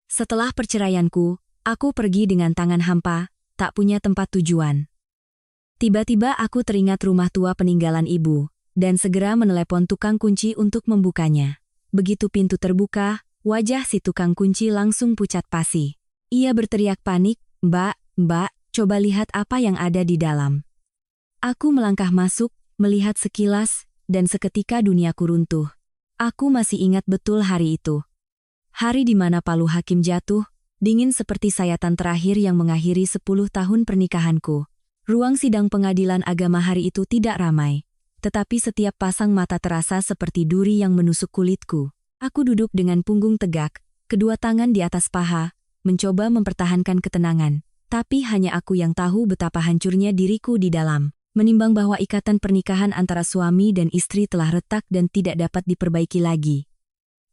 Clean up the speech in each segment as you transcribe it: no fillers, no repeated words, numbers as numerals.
Setelah perceraianku, aku pergi dengan tangan hampa, tak punya tempat tujuan. Tiba-tiba aku teringat rumah tua peninggalan ibu, dan segera menelepon tukang kunci untuk membukanya. Begitu pintu terbuka, wajah si tukang kunci langsung pucat pasi. Ia berteriak panik, "Mbak, Mbak, coba lihat apa yang ada di dalam." Aku melangkah masuk, melihat sekilas, dan seketika duniaku runtuh. Aku masih ingat betul hari itu. Hari di mana palu hakim jatuh, dingin seperti sayatan terakhir yang mengakhiri 10 tahun pernikahanku. Ruang sidang pengadilan agama hari itu tidak ramai, tetapi setiap pasang mata terasa seperti duri yang menusuk kulitku. Aku duduk dengan punggung tegak, kedua tangan di atas paha, mencoba mempertahankan ketenangan. Tapi hanya aku yang tahu betapa hancurnya diriku di dalam. Menimbang bahwa ikatan pernikahan antara suami dan istri telah retak dan tidak dapat diperbaiki lagi.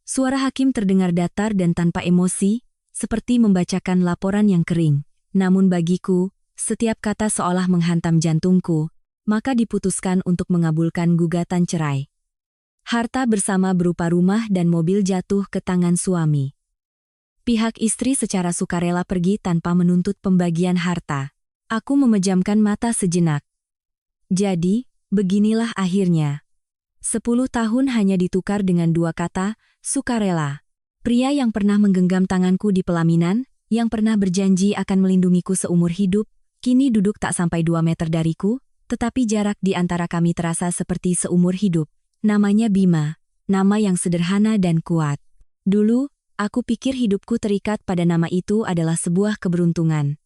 Suara hakim terdengar datar dan tanpa emosi, seperti membacakan laporan yang kering. Namun bagiku, setiap kata seolah menghantam jantungku, maka diputuskan untuk mengabulkan gugatan cerai. Harta bersama berupa rumah dan mobil jatuh ke tangan suami. Pihak istri secara sukarela pergi tanpa menuntut pembagian harta. Aku memejamkan mata sejenak. Jadi, beginilah akhirnya. 10 tahun hanya ditukar dengan dua kata, sukarela. Pria yang pernah menggenggam tanganku di pelaminan, yang pernah berjanji akan melindungiku seumur hidup, kini duduk tak sampai 2 meter dariku, tetapi jarak di antara kami terasa seperti seumur hidup. Namanya Bima, nama yang sederhana dan kuat. Dulu, aku pikir hidupku terikat pada nama itu adalah sebuah keberuntungan.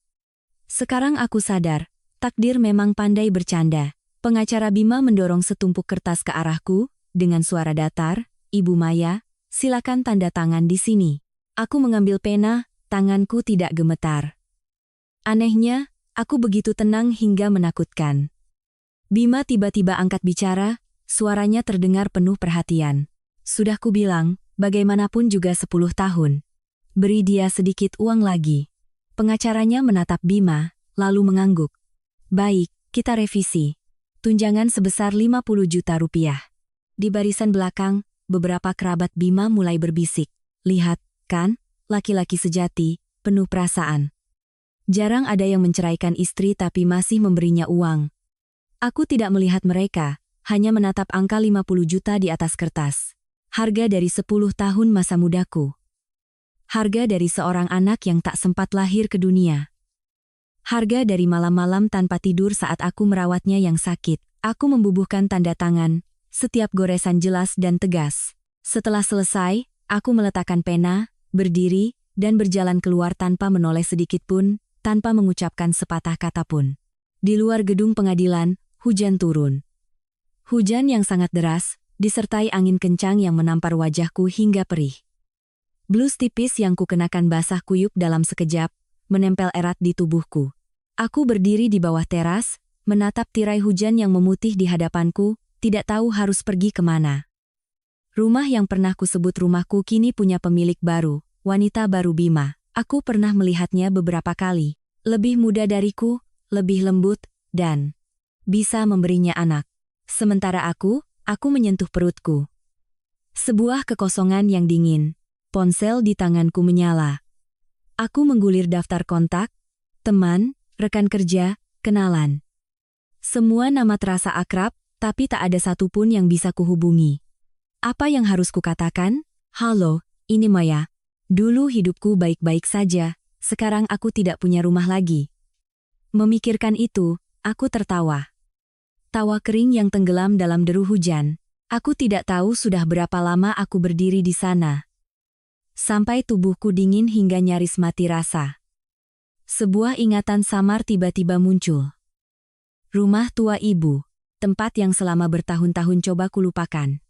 Sekarang aku sadar, takdir memang pandai bercanda. Pengacara Bima mendorong setumpuk kertas ke arahku, dengan suara datar, "Ibu Maya, silakan tanda tangan di sini." Aku mengambil pena, tanganku tidak gemetar. Anehnya, aku begitu tenang hingga menakutkan. Bima tiba-tiba angkat bicara, suaranya terdengar penuh perhatian. "Sudah kubilang, bagaimanapun juga 10 tahun. Beri dia sedikit uang lagi." Pengacaranya menatap Bima, lalu mengangguk. "Baik, kita revisi. Tunjangan sebesar 50 juta rupiah." Di barisan belakang, beberapa kerabat Bima mulai berbisik. "Lihat, kan, laki-laki sejati, penuh perasaan. Jarang ada yang menceraikan istri tapi masih memberinya uang." Aku tidak melihat mereka, hanya menatap angka 50 juta di atas kertas. Harga dari 10 tahun masa mudaku. Harga dari seorang anak yang tak sempat lahir ke dunia. Harga dari malam-malam tanpa tidur saat aku merawatnya yang sakit. Aku membubuhkan tanda tangan, setiap goresan jelas dan tegas. Setelah selesai, aku meletakkan pena, berdiri, dan berjalan keluar tanpa menoleh sedikit pun, tanpa mengucapkan sepatah kata pun. Di luar gedung pengadilan, hujan turun. Hujan yang sangat deras, disertai angin kencang yang menampar wajahku hingga perih. Blus tipis yang kukenakan basah kuyup dalam sekejap, menempel erat di tubuhku. Aku berdiri di bawah teras, menatap tirai hujan yang memutih di hadapanku, tidak tahu harus pergi kemana. Rumah yang pernah kusebut rumahku kini punya pemilik baru, wanita baru Bima. Aku pernah melihatnya beberapa kali. Lebih muda dariku, lebih lembut, dan bisa memberinya anak. Sementara aku menyentuh perutku. Sebuah kekosongan yang dingin. Ponsel di tanganku menyala. Aku menggulir daftar kontak, teman, rekan kerja, kenalan. Semua nama terasa akrab, tapi tak ada satupun yang bisa kuhubungi. Apa yang harus kukatakan? "Halo, ini Maya. Dulu hidupku baik-baik saja, sekarang aku tidak punya rumah lagi." Memikirkan itu, aku tertawa. Tawa kering yang tenggelam dalam deru hujan. Aku tidak tahu sudah berapa lama aku berdiri di sana. Sampai tubuhku dingin hingga nyaris mati rasa. Sebuah ingatan samar tiba-tiba muncul. Rumah tua ibu, tempat yang selama bertahun-tahun coba kulupakan.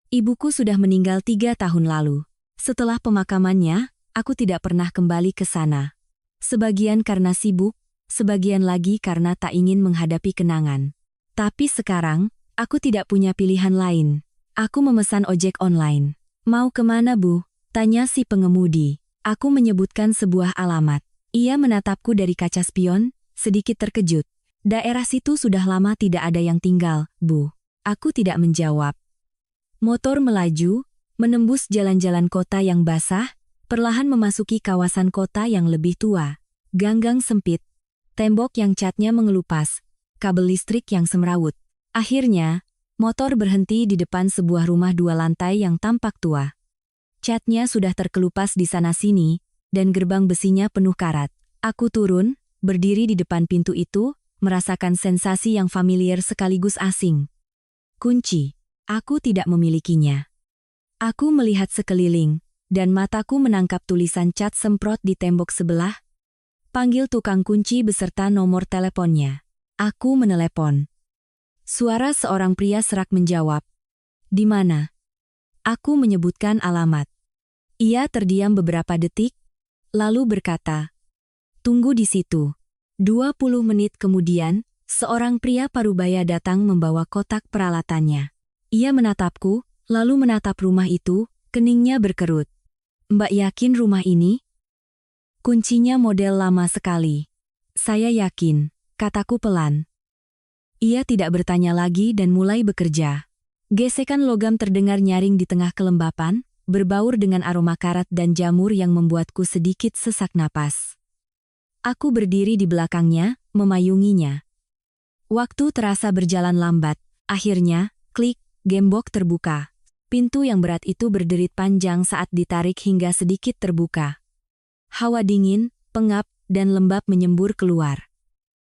Ibuku sudah meninggal 3 tahun lalu. Setelah pemakamannya, aku tidak pernah kembali ke sana. Sebagian karena sibuk, sebagian lagi karena tak ingin menghadapi kenangan. Tapi sekarang, aku tidak punya pilihan lain. Aku memesan ojek online. "Mau kemana, Bu?" tanya si pengemudi. Aku menyebutkan sebuah alamat. Ia menatapku dari kaca spion, sedikit terkejut. "Daerah situ sudah lama tidak ada yang tinggal, Bu." Aku tidak menjawab. Motor melaju, menembus jalan-jalan kota yang basah, Perlahan memasuki kawasan kota yang lebih tua. Ganggang sempit, tembok yang catnya mengelupas, kabel listrik yang semrawut. Akhirnya, motor berhenti di depan sebuah rumah 2 lantai yang tampak tua. Catnya sudah terkelupas di sana-sini, dan gerbang besinya penuh karat. Aku turun, berdiri di depan pintu itu, merasakan sensasi yang familiar sekaligus asing. Kunci. Aku tidak memilikinya. Aku melihat sekeliling, dan mataku menangkap tulisan cat semprot di tembok sebelah. Panggil tukang kunci beserta nomor teleponnya. Aku menelepon. Suara seorang pria serak menjawab. Di mana? Aku menyebutkan alamat. Ia terdiam beberapa detik, lalu berkata, tunggu di situ. 20 menit kemudian, seorang pria parubaya datang membawa kotak peralatannya. Ia menatapku, lalu menatap rumah itu, keningnya berkerut. Mbak yakin rumah ini? Kuncinya model lama sekali. Saya yakin, kataku pelan. Ia tidak bertanya lagi dan mulai bekerja. Gesekan logam terdengar nyaring di tengah kelembapan, berbaur dengan aroma karat dan jamur yang membuatku sedikit sesak napas. Aku berdiri di belakangnya, memayunginya. Waktu terasa berjalan lambat. Akhirnya, klik, gembok terbuka. Pintu yang berat itu berderit panjang saat ditarik hingga sedikit terbuka. Hawa dingin, pengap, dan lembab menyembur keluar.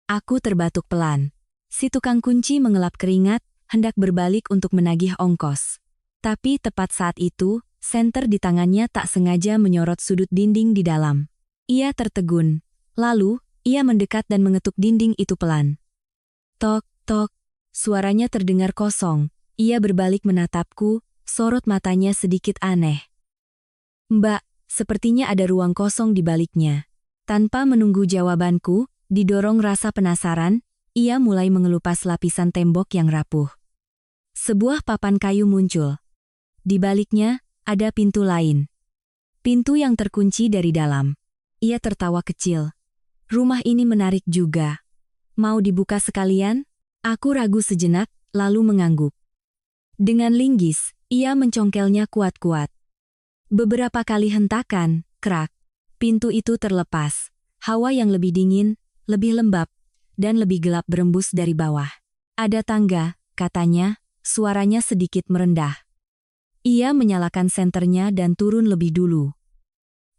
Aku terbatuk pelan. Si tukang kunci mengelap keringat, hendak berbalik untuk menagih ongkos. Tapi tepat saat itu, senter di tangannya tak sengaja menyorot sudut dinding di dalam. Ia tertegun. Lalu, ia mendekat dan mengetuk dinding itu pelan. Tok, tok. Suaranya terdengar kosong. Ia berbalik menatapku, sorot matanya sedikit aneh. Mbak, sepertinya ada ruang kosong di baliknya. Tanpa menunggu jawabanku, didorong rasa penasaran, ia mulai mengelupas lapisan tembok yang rapuh. Sebuah papan kayu muncul. Di baliknya, ada pintu lain. Pintu yang terkunci dari dalam. Ia tertawa kecil. Rumah ini menarik juga. Mau dibuka sekalian? Aku ragu sejenak, lalu mengangguk. Dengan linggis, ia mencongkelnya kuat-kuat. Beberapa kali hentakan, krak. Pintu itu terlepas. Hawa yang lebih dingin, lebih lembab, dan lebih gelap berembus dari bawah. Ada tangga, katanya, suaranya sedikit merendah. Ia menyalakan senternya dan turun lebih dulu.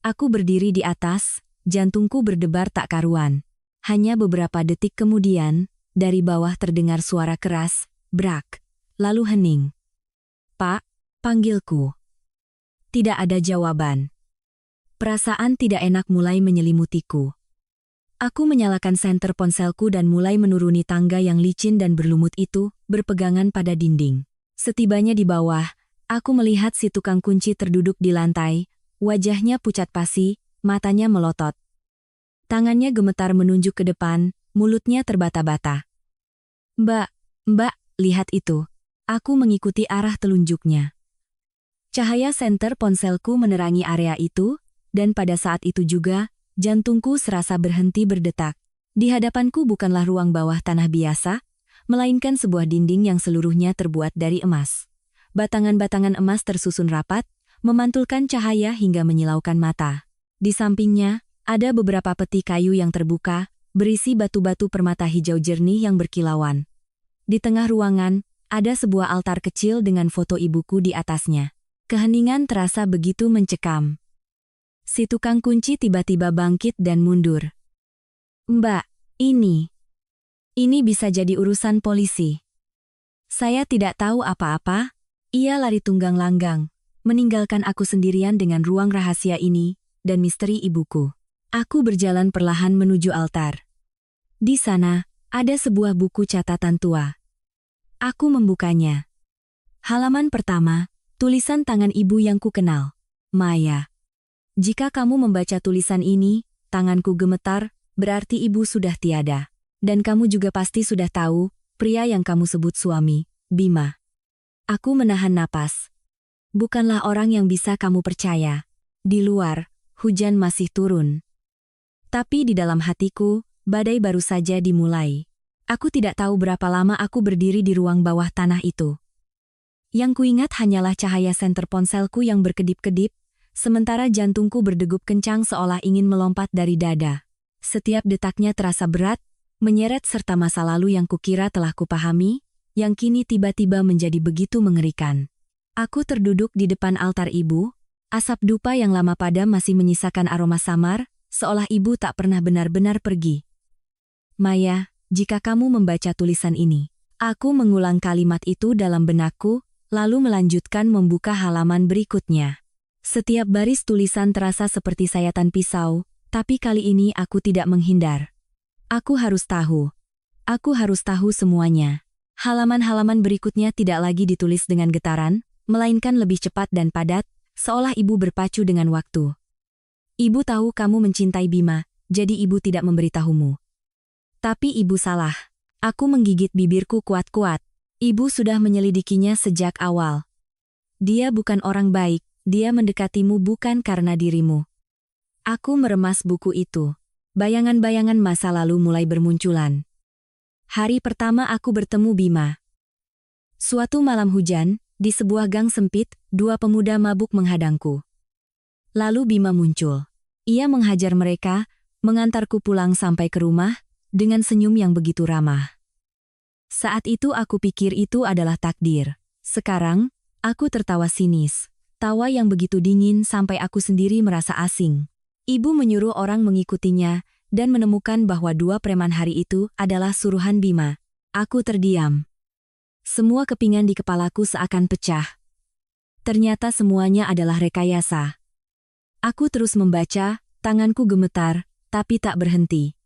Aku berdiri di atas, jantungku berdebar tak karuan. Hanya beberapa detik kemudian, dari bawah terdengar suara keras, brak. Lalu hening. Pak, panggilku. Tidak ada jawaban. Perasaan tidak enak mulai menyelimutiku. Aku menyalakan senter ponselku dan mulai menuruni tangga yang licin dan berlumut itu, berpegangan pada dinding. Setibanya di bawah, aku melihat si tukang kunci terduduk di lantai, wajahnya pucat pasi, matanya melotot. Tangannya gemetar menunjuk ke depan, mulutnya terbata-bata. Mbak, lihat itu. Aku mengikuti arah telunjuknya. Cahaya senter ponselku menerangi area itu, dan pada saat itu juga, jantungku serasa berhenti berdetak. Di hadapanku bukanlah ruang bawah tanah biasa, melainkan sebuah dinding yang seluruhnya terbuat dari emas. Batangan-batangan emas tersusun rapat, memantulkan cahaya hingga menyilaukan mata. Di sampingnya, ada beberapa peti kayu yang terbuka, berisi batu-batu permata hijau jernih yang berkilauan. Di tengah ruangan, ada sebuah altar kecil dengan foto ibuku di atasnya. Keheningan terasa begitu mencekam. Si tukang kunci tiba-tiba bangkit dan mundur. Mbak, ini bisa jadi urusan polisi. Saya tidak tahu apa-apa. Ia lari tunggang-langgang, meninggalkan aku sendirian dengan ruang rahasia ini, dan misteri ibuku. Aku berjalan perlahan menuju altar. Di sana, ada sebuah buku catatan tua. Aku membukanya. Halaman pertama, tulisan tangan ibu yang kukenal. Maya. Jika kamu membaca tulisan ini, tanganku gemetar, berarti ibu sudah tiada. Dan kamu juga pasti sudah tahu, pria yang kamu sebut suami, Bima. Aku menahan napas. Bukanlah orang yang bisa kamu percaya. Di luar, hujan masih turun. Tapi di dalam hatiku, badai baru saja dimulai. Aku tidak tahu berapa lama aku berdiri di ruang bawah tanah itu. Yang kuingat hanyalah cahaya senter ponselku yang berkedip-kedip, sementara jantungku berdegup kencang seolah ingin melompat dari dada. Setiap detaknya terasa berat, menyeret serta masa lalu yang kukira telah kupahami, yang kini tiba-tiba menjadi begitu mengerikan. Aku terduduk di depan altar ibu, asap dupa yang lama padam masih menyisakan aroma samar, seolah ibu tak pernah benar-benar pergi. Maya, jika kamu membaca tulisan ini. Aku mengulang kalimat itu dalam benakku, lalu melanjutkan membuka halaman berikutnya. Setiap baris tulisan terasa seperti sayatan pisau, tapi kali ini aku tidak menghindar. Aku harus tahu. Aku harus tahu semuanya. Halaman-halaman berikutnya tidak lagi ditulis dengan getaran, melainkan lebih cepat dan padat, seolah ibu berpacu dengan waktu. Ibu tahu kamu mencintai Bima, jadi ibu tidak memberitahumu. Tapi ibu salah. Aku menggigit bibirku kuat-kuat. Ibu sudah menyelidikinya sejak awal. Dia bukan orang baik, dia mendekatimu bukan karena dirimu. Aku meremas buku itu. Bayangan-bayangan masa lalu mulai bermunculan. Hari pertama aku bertemu Bima. Suatu malam hujan, di sebuah gang sempit, dua pemuda mabuk menghadangku. Lalu Bima muncul. Ia menghajar mereka, mengantarku pulang sampai ke rumah, dengan senyum yang begitu ramah. Saat itu aku pikir itu adalah takdir. Sekarang, aku tertawa sinis. Tawa yang begitu dingin sampai aku sendiri merasa asing. Ibu menyuruh orang mengikutinya, dan menemukan bahwa dua preman hari itu adalah suruhan Bima. Aku terdiam. Semua kepingan di kepalaku seakan pecah. Ternyata semuanya adalah rekayasa. Aku terus membaca, tanganku gemetar, tapi tak berhenti.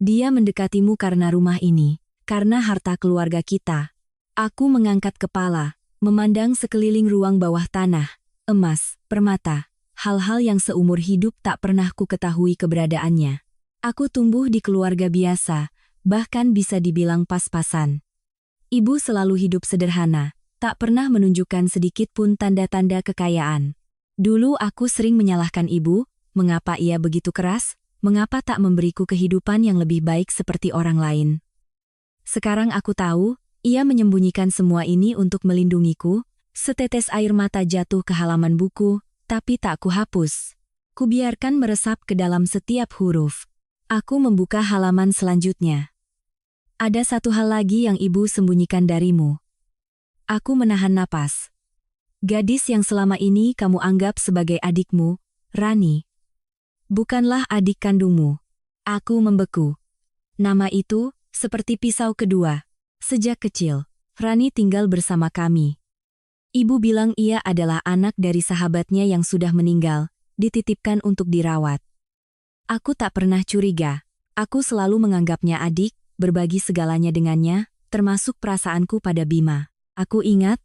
Dia mendekatimu karena rumah ini, karena harta keluarga kita. Aku mengangkat kepala, memandang sekeliling ruang bawah tanah, emas, permata, hal-hal yang seumur hidup tak pernah ku ketahui keberadaannya. Aku tumbuh di keluarga biasa, bahkan bisa dibilang pas-pasan. Ibu selalu hidup sederhana, tak pernah menunjukkan sedikit pun tanda-tanda kekayaan. Dulu aku sering menyalahkan ibu, mengapa ia begitu keras, mengapa tak memberiku kehidupan yang lebih baik seperti orang lain. Sekarang aku tahu, ia menyembunyikan semua ini untuk melindungiku. Setetes air mata jatuh ke halaman buku, tapi tak kuhapus. Kubiarkan meresap ke dalam setiap huruf. Aku membuka halaman selanjutnya. Ada satu hal lagi yang ibu sembunyikan darimu. Aku menahan napas. Gadis yang selama ini kamu anggap sebagai adikmu, Rani, bukanlah adik kandungmu. Aku membeku. Nama itu, seperti pisau kedua. Sejak kecil, Rani tinggal bersama kami. Ibu bilang ia adalah anak dari sahabatnya yang sudah meninggal, dititipkan untuk dirawat. Aku tak pernah curiga. Aku selalu menganggapnya adik, berbagi segalanya dengannya, termasuk perasaanku pada Bima. Aku ingat,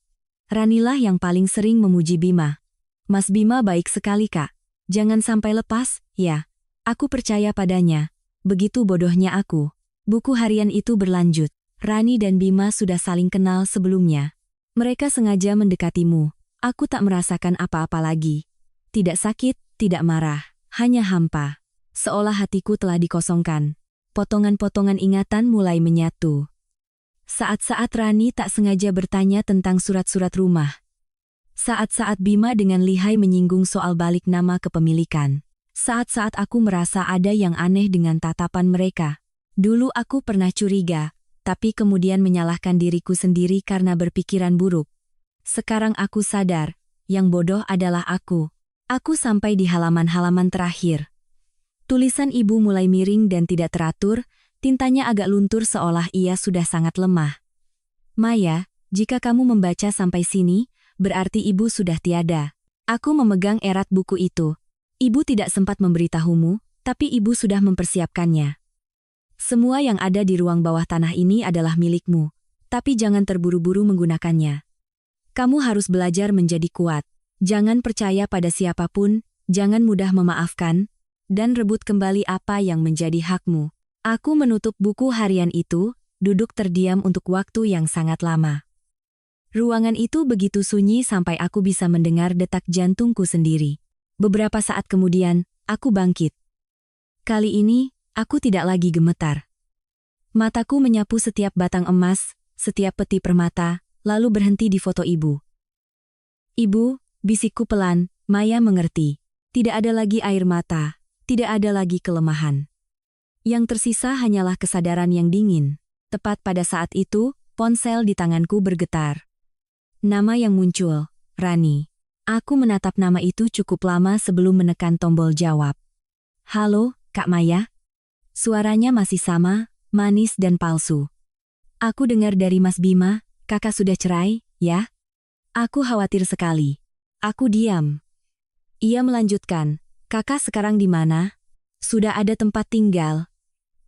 Ranilah yang paling sering memuji Bima. Mas Bima baik sekali, Kak. Jangan sampai lepas, ya. Aku percaya padanya. Begitu bodohnya aku. Buku harian itu berlanjut. Rani dan Bima sudah saling kenal sebelumnya. Mereka sengaja mendekatimu. Aku tak merasakan apa-apa lagi. Tidak sakit, tidak marah, hanya hampa. Seolah hatiku telah dikosongkan. Potongan-potongan ingatan mulai menyatu. Saat-saat Rani tak sengaja bertanya tentang surat-surat rumah. Saat-saat Bima dengan lihai menyinggung soal balik nama kepemilikan. Saat-saat aku merasa ada yang aneh dengan tatapan mereka. Dulu aku pernah curiga, tapi kemudian menyalahkan diriku sendiri karena berpikiran buruk. Sekarang aku sadar, yang bodoh adalah aku. Aku sampai di halaman-halaman terakhir. Tulisan ibu mulai miring dan tidak teratur, tintanya agak luntur seolah ia sudah sangat lemah. Maya, jika kamu membaca sampai sini, berarti ibu sudah tiada. Aku memegang erat buku itu. Ibu tidak sempat memberitahumu, tapi ibu sudah mempersiapkannya. Semua yang ada di ruang bawah tanah ini adalah milikmu, tapi jangan terburu-buru menggunakannya. Kamu harus belajar menjadi kuat. Jangan percaya pada siapapun, jangan mudah memaafkan, dan rebut kembali apa yang menjadi hakmu. Aku menutup buku harian itu, duduk terdiam untuk waktu yang sangat lama. Ruangan itu begitu sunyi sampai aku bisa mendengar detak jantungku sendiri. Beberapa saat kemudian, aku bangkit. Kali ini, aku tidak lagi gemetar. Mataku menyapu setiap batang emas, setiap peti permata, lalu berhenti di foto ibu. Ibu, bisikku pelan, Maya mengerti. Tidak ada lagi air mata, tidak ada lagi kelemahan. Yang tersisa hanyalah kesadaran yang dingin. Tepat pada saat itu, ponsel di tanganku bergetar. Nama yang muncul, Rani. Aku menatap nama itu cukup lama sebelum menekan tombol jawab. Halo, Kak Maya? Suaranya masih sama, manis dan palsu. Aku dengar dari Mas Bima, kakak sudah cerai, ya? Aku khawatir sekali. Aku diam. Ia melanjutkan, kakak sekarang di mana? Sudah ada tempat tinggal?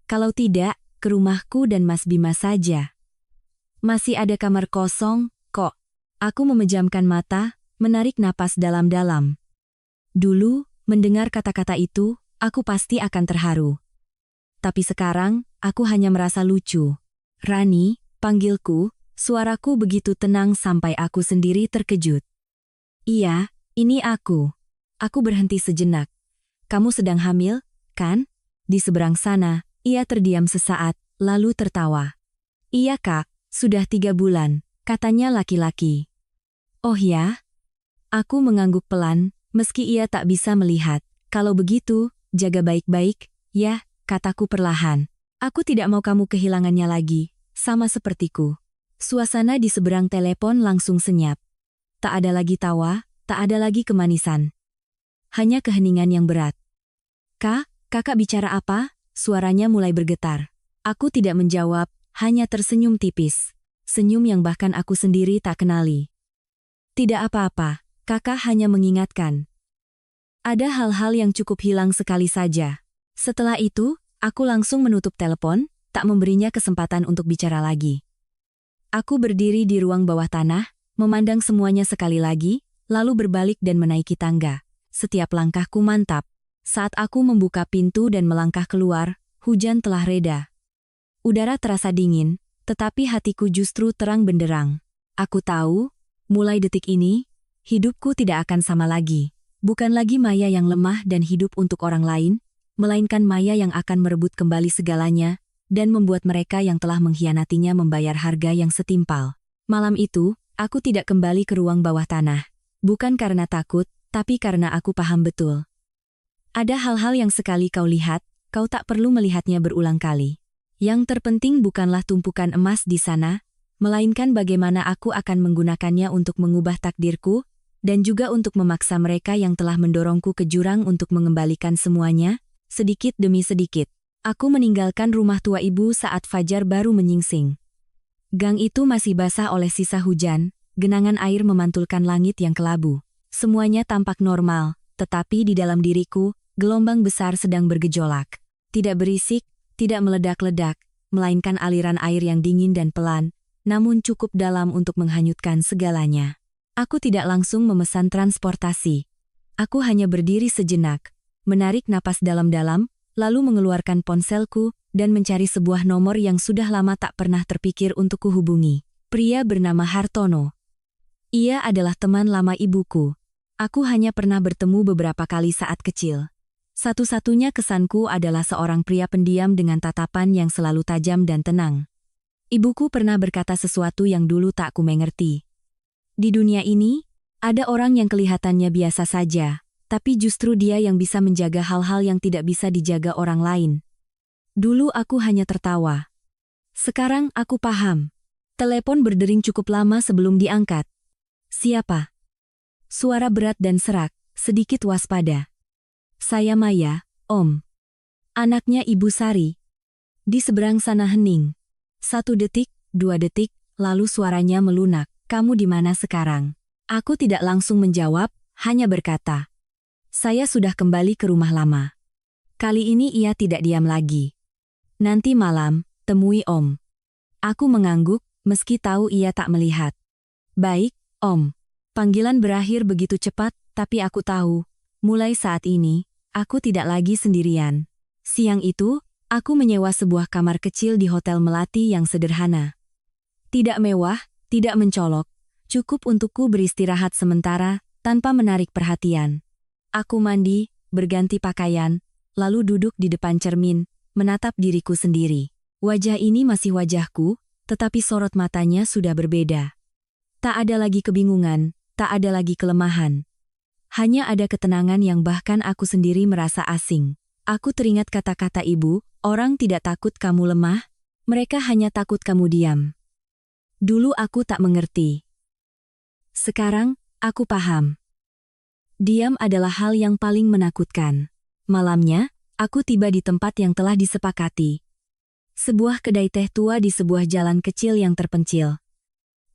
Kalau tidak, ke rumahku dan Mas Bima saja. Masih ada kamar kosong, kok. Aku memejamkan mata, menarik napas dalam-dalam. Dulu, mendengar kata-kata itu, aku pasti akan terharu. Tapi sekarang, aku hanya merasa lucu. Rani, panggilku, suaraku begitu tenang sampai aku sendiri terkejut. Iya, ini aku. Aku berhenti sejenak. Kamu sedang hamil, kan? Di seberang sana, ia terdiam sesaat, lalu tertawa. Iya kak, sudah 3 bulan, katanya laki-laki. Oh ya? Aku mengangguk pelan, meski ia tak bisa melihat. Kalau begitu, jaga baik-baik, ya, kataku perlahan. Aku tidak mau kamu kehilangannya lagi, sama sepertiku. Suasana di seberang telepon langsung senyap. Tak ada lagi tawa, tak ada lagi kemanisan. Hanya keheningan yang berat. Kak, kakak bicara apa? Suaranya mulai bergetar. Aku tidak menjawab, hanya tersenyum tipis. Senyum yang bahkan aku sendiri tak kenali. Tidak apa-apa, kakak hanya mengingatkan. Ada hal-hal yang cukup hilang sekali saja. Setelah itu, aku langsung menutup telepon, tak memberinya kesempatan untuk bicara lagi. Aku berdiri di ruang bawah tanah, memandang semuanya sekali lagi, lalu berbalik dan menaiki tangga. Setiap langkahku mantap. Saat aku membuka pintu dan melangkah keluar, hujan telah reda. Udara terasa dingin, tetapi hatiku justru terang benderang. Aku tahu, mulai detik ini, hidupku tidak akan sama lagi. Bukan lagi Maya yang lemah dan hidup untuk orang lain, melainkan Maya yang akan merebut kembali segalanya, dan membuat mereka yang telah mengkhianatinya membayar harga yang setimpal. Malam itu, aku tidak kembali ke ruang bawah tanah. Bukan karena takut, tapi karena aku paham betul. Ada hal-hal yang sekali kau lihat, kau tak perlu melihatnya berulang kali. Yang terpenting bukanlah tumpukan emas di sana, melainkan bagaimana aku akan menggunakannya untuk mengubah takdirku, dan juga untuk memaksa mereka yang telah mendorongku ke jurang untuk mengembalikan semuanya, sedikit demi sedikit. Aku meninggalkan rumah tua ibu saat fajar baru menyingsing. Gang itu masih basah oleh sisa hujan, genangan air memantulkan langit yang kelabu. Semuanya tampak normal, tetapi di dalam diriku, gelombang besar sedang bergejolak. Tidak berisik, tidak meledak-ledak, melainkan aliran air yang dingin dan pelan, namun cukup dalam untuk menghanyutkan segalanya. Aku tidak langsung memesan transportasi. Aku hanya berdiri sejenak, menarik napas dalam-dalam, lalu mengeluarkan ponselku, dan mencari sebuah nomor yang sudah lama tak pernah terpikir untuk kuhubungi. Pria bernama Hartono. Ia adalah teman lama ibuku. Aku hanya pernah bertemu beberapa kali saat kecil. Satu-satunya kesanku adalah seorang pria pendiam dengan tatapan yang selalu tajam dan tenang. Ibuku pernah berkata sesuatu yang dulu tak ku mengerti. Di dunia ini, ada orang yang kelihatannya biasa saja, tapi justru dia yang bisa menjaga hal-hal yang tidak bisa dijaga orang lain. Dulu aku hanya tertawa. Sekarang aku paham. Telepon berdering cukup lama sebelum diangkat. Siapa? Suara berat dan serak, sedikit waspada. Saya Maya, Om. Anaknya Ibu Sari. Di seberang sana hening. 1 detik, 2 detik, lalu suaranya melunak. Kamu di mana sekarang? Aku tidak langsung menjawab, hanya berkata. Saya sudah kembali ke rumah lama. Kali ini ia tidak diam lagi. Nanti malam, temui Om. Aku mengangguk, meski tahu ia tak melihat. Baik, Om. Panggilan berakhir begitu cepat, tapi aku tahu, mulai saat ini, aku tidak lagi sendirian. Siang itu, aku menyewa sebuah kamar kecil di Hotel Melati yang sederhana. Tidak mewah, tidak mencolok, cukup untukku beristirahat sementara, tanpa menarik perhatian. Aku mandi, berganti pakaian, lalu duduk di depan cermin, menatap diriku sendiri. Wajah ini masih wajahku, tetapi sorot matanya sudah berbeda. Tak ada lagi kebingungan, tak ada lagi kelemahan. Hanya ada ketenangan yang bahkan aku sendiri merasa asing. Aku teringat kata-kata ibu, orang tidak takut kamu lemah, mereka hanya takut kamu diam. Dulu aku tak mengerti. Sekarang, aku paham. Diam adalah hal yang paling menakutkan. Malamnya, aku tiba di tempat yang telah disepakati. Sebuah kedai teh tua di sebuah jalan kecil yang terpencil.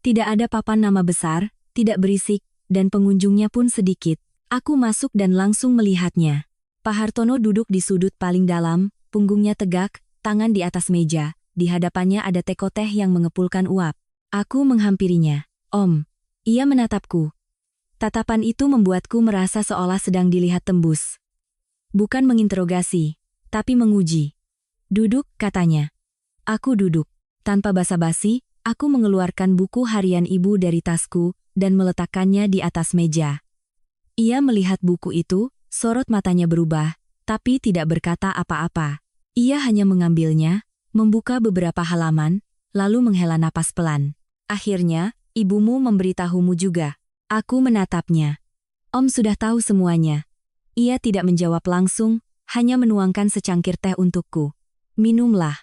Tidak ada papan nama besar, tidak berisik, dan pengunjungnya pun sedikit. Aku masuk dan langsung melihatnya. Pak Hartono duduk di sudut paling dalam, punggungnya tegak, tangan di atas meja. Di hadapannya ada teko teh yang mengepulkan uap. Aku menghampirinya. Om. Ia menatapku. Tatapan itu membuatku merasa seolah sedang dilihat tembus. Bukan menginterogasi, tapi menguji. Duduk, katanya. Aku duduk. Tanpa basa-basi, aku mengeluarkan buku harian ibu dari tasku dan meletakkannya di atas meja. Ia melihat buku itu, sorot matanya berubah, tapi tidak berkata apa-apa. Ia hanya mengambilnya, membuka beberapa halaman, lalu menghela napas pelan. Akhirnya, ibumu memberitahumu juga. Aku menatapnya. Om sudah tahu semuanya. Ia tidak menjawab langsung, hanya menuangkan secangkir teh untukku. Minumlah.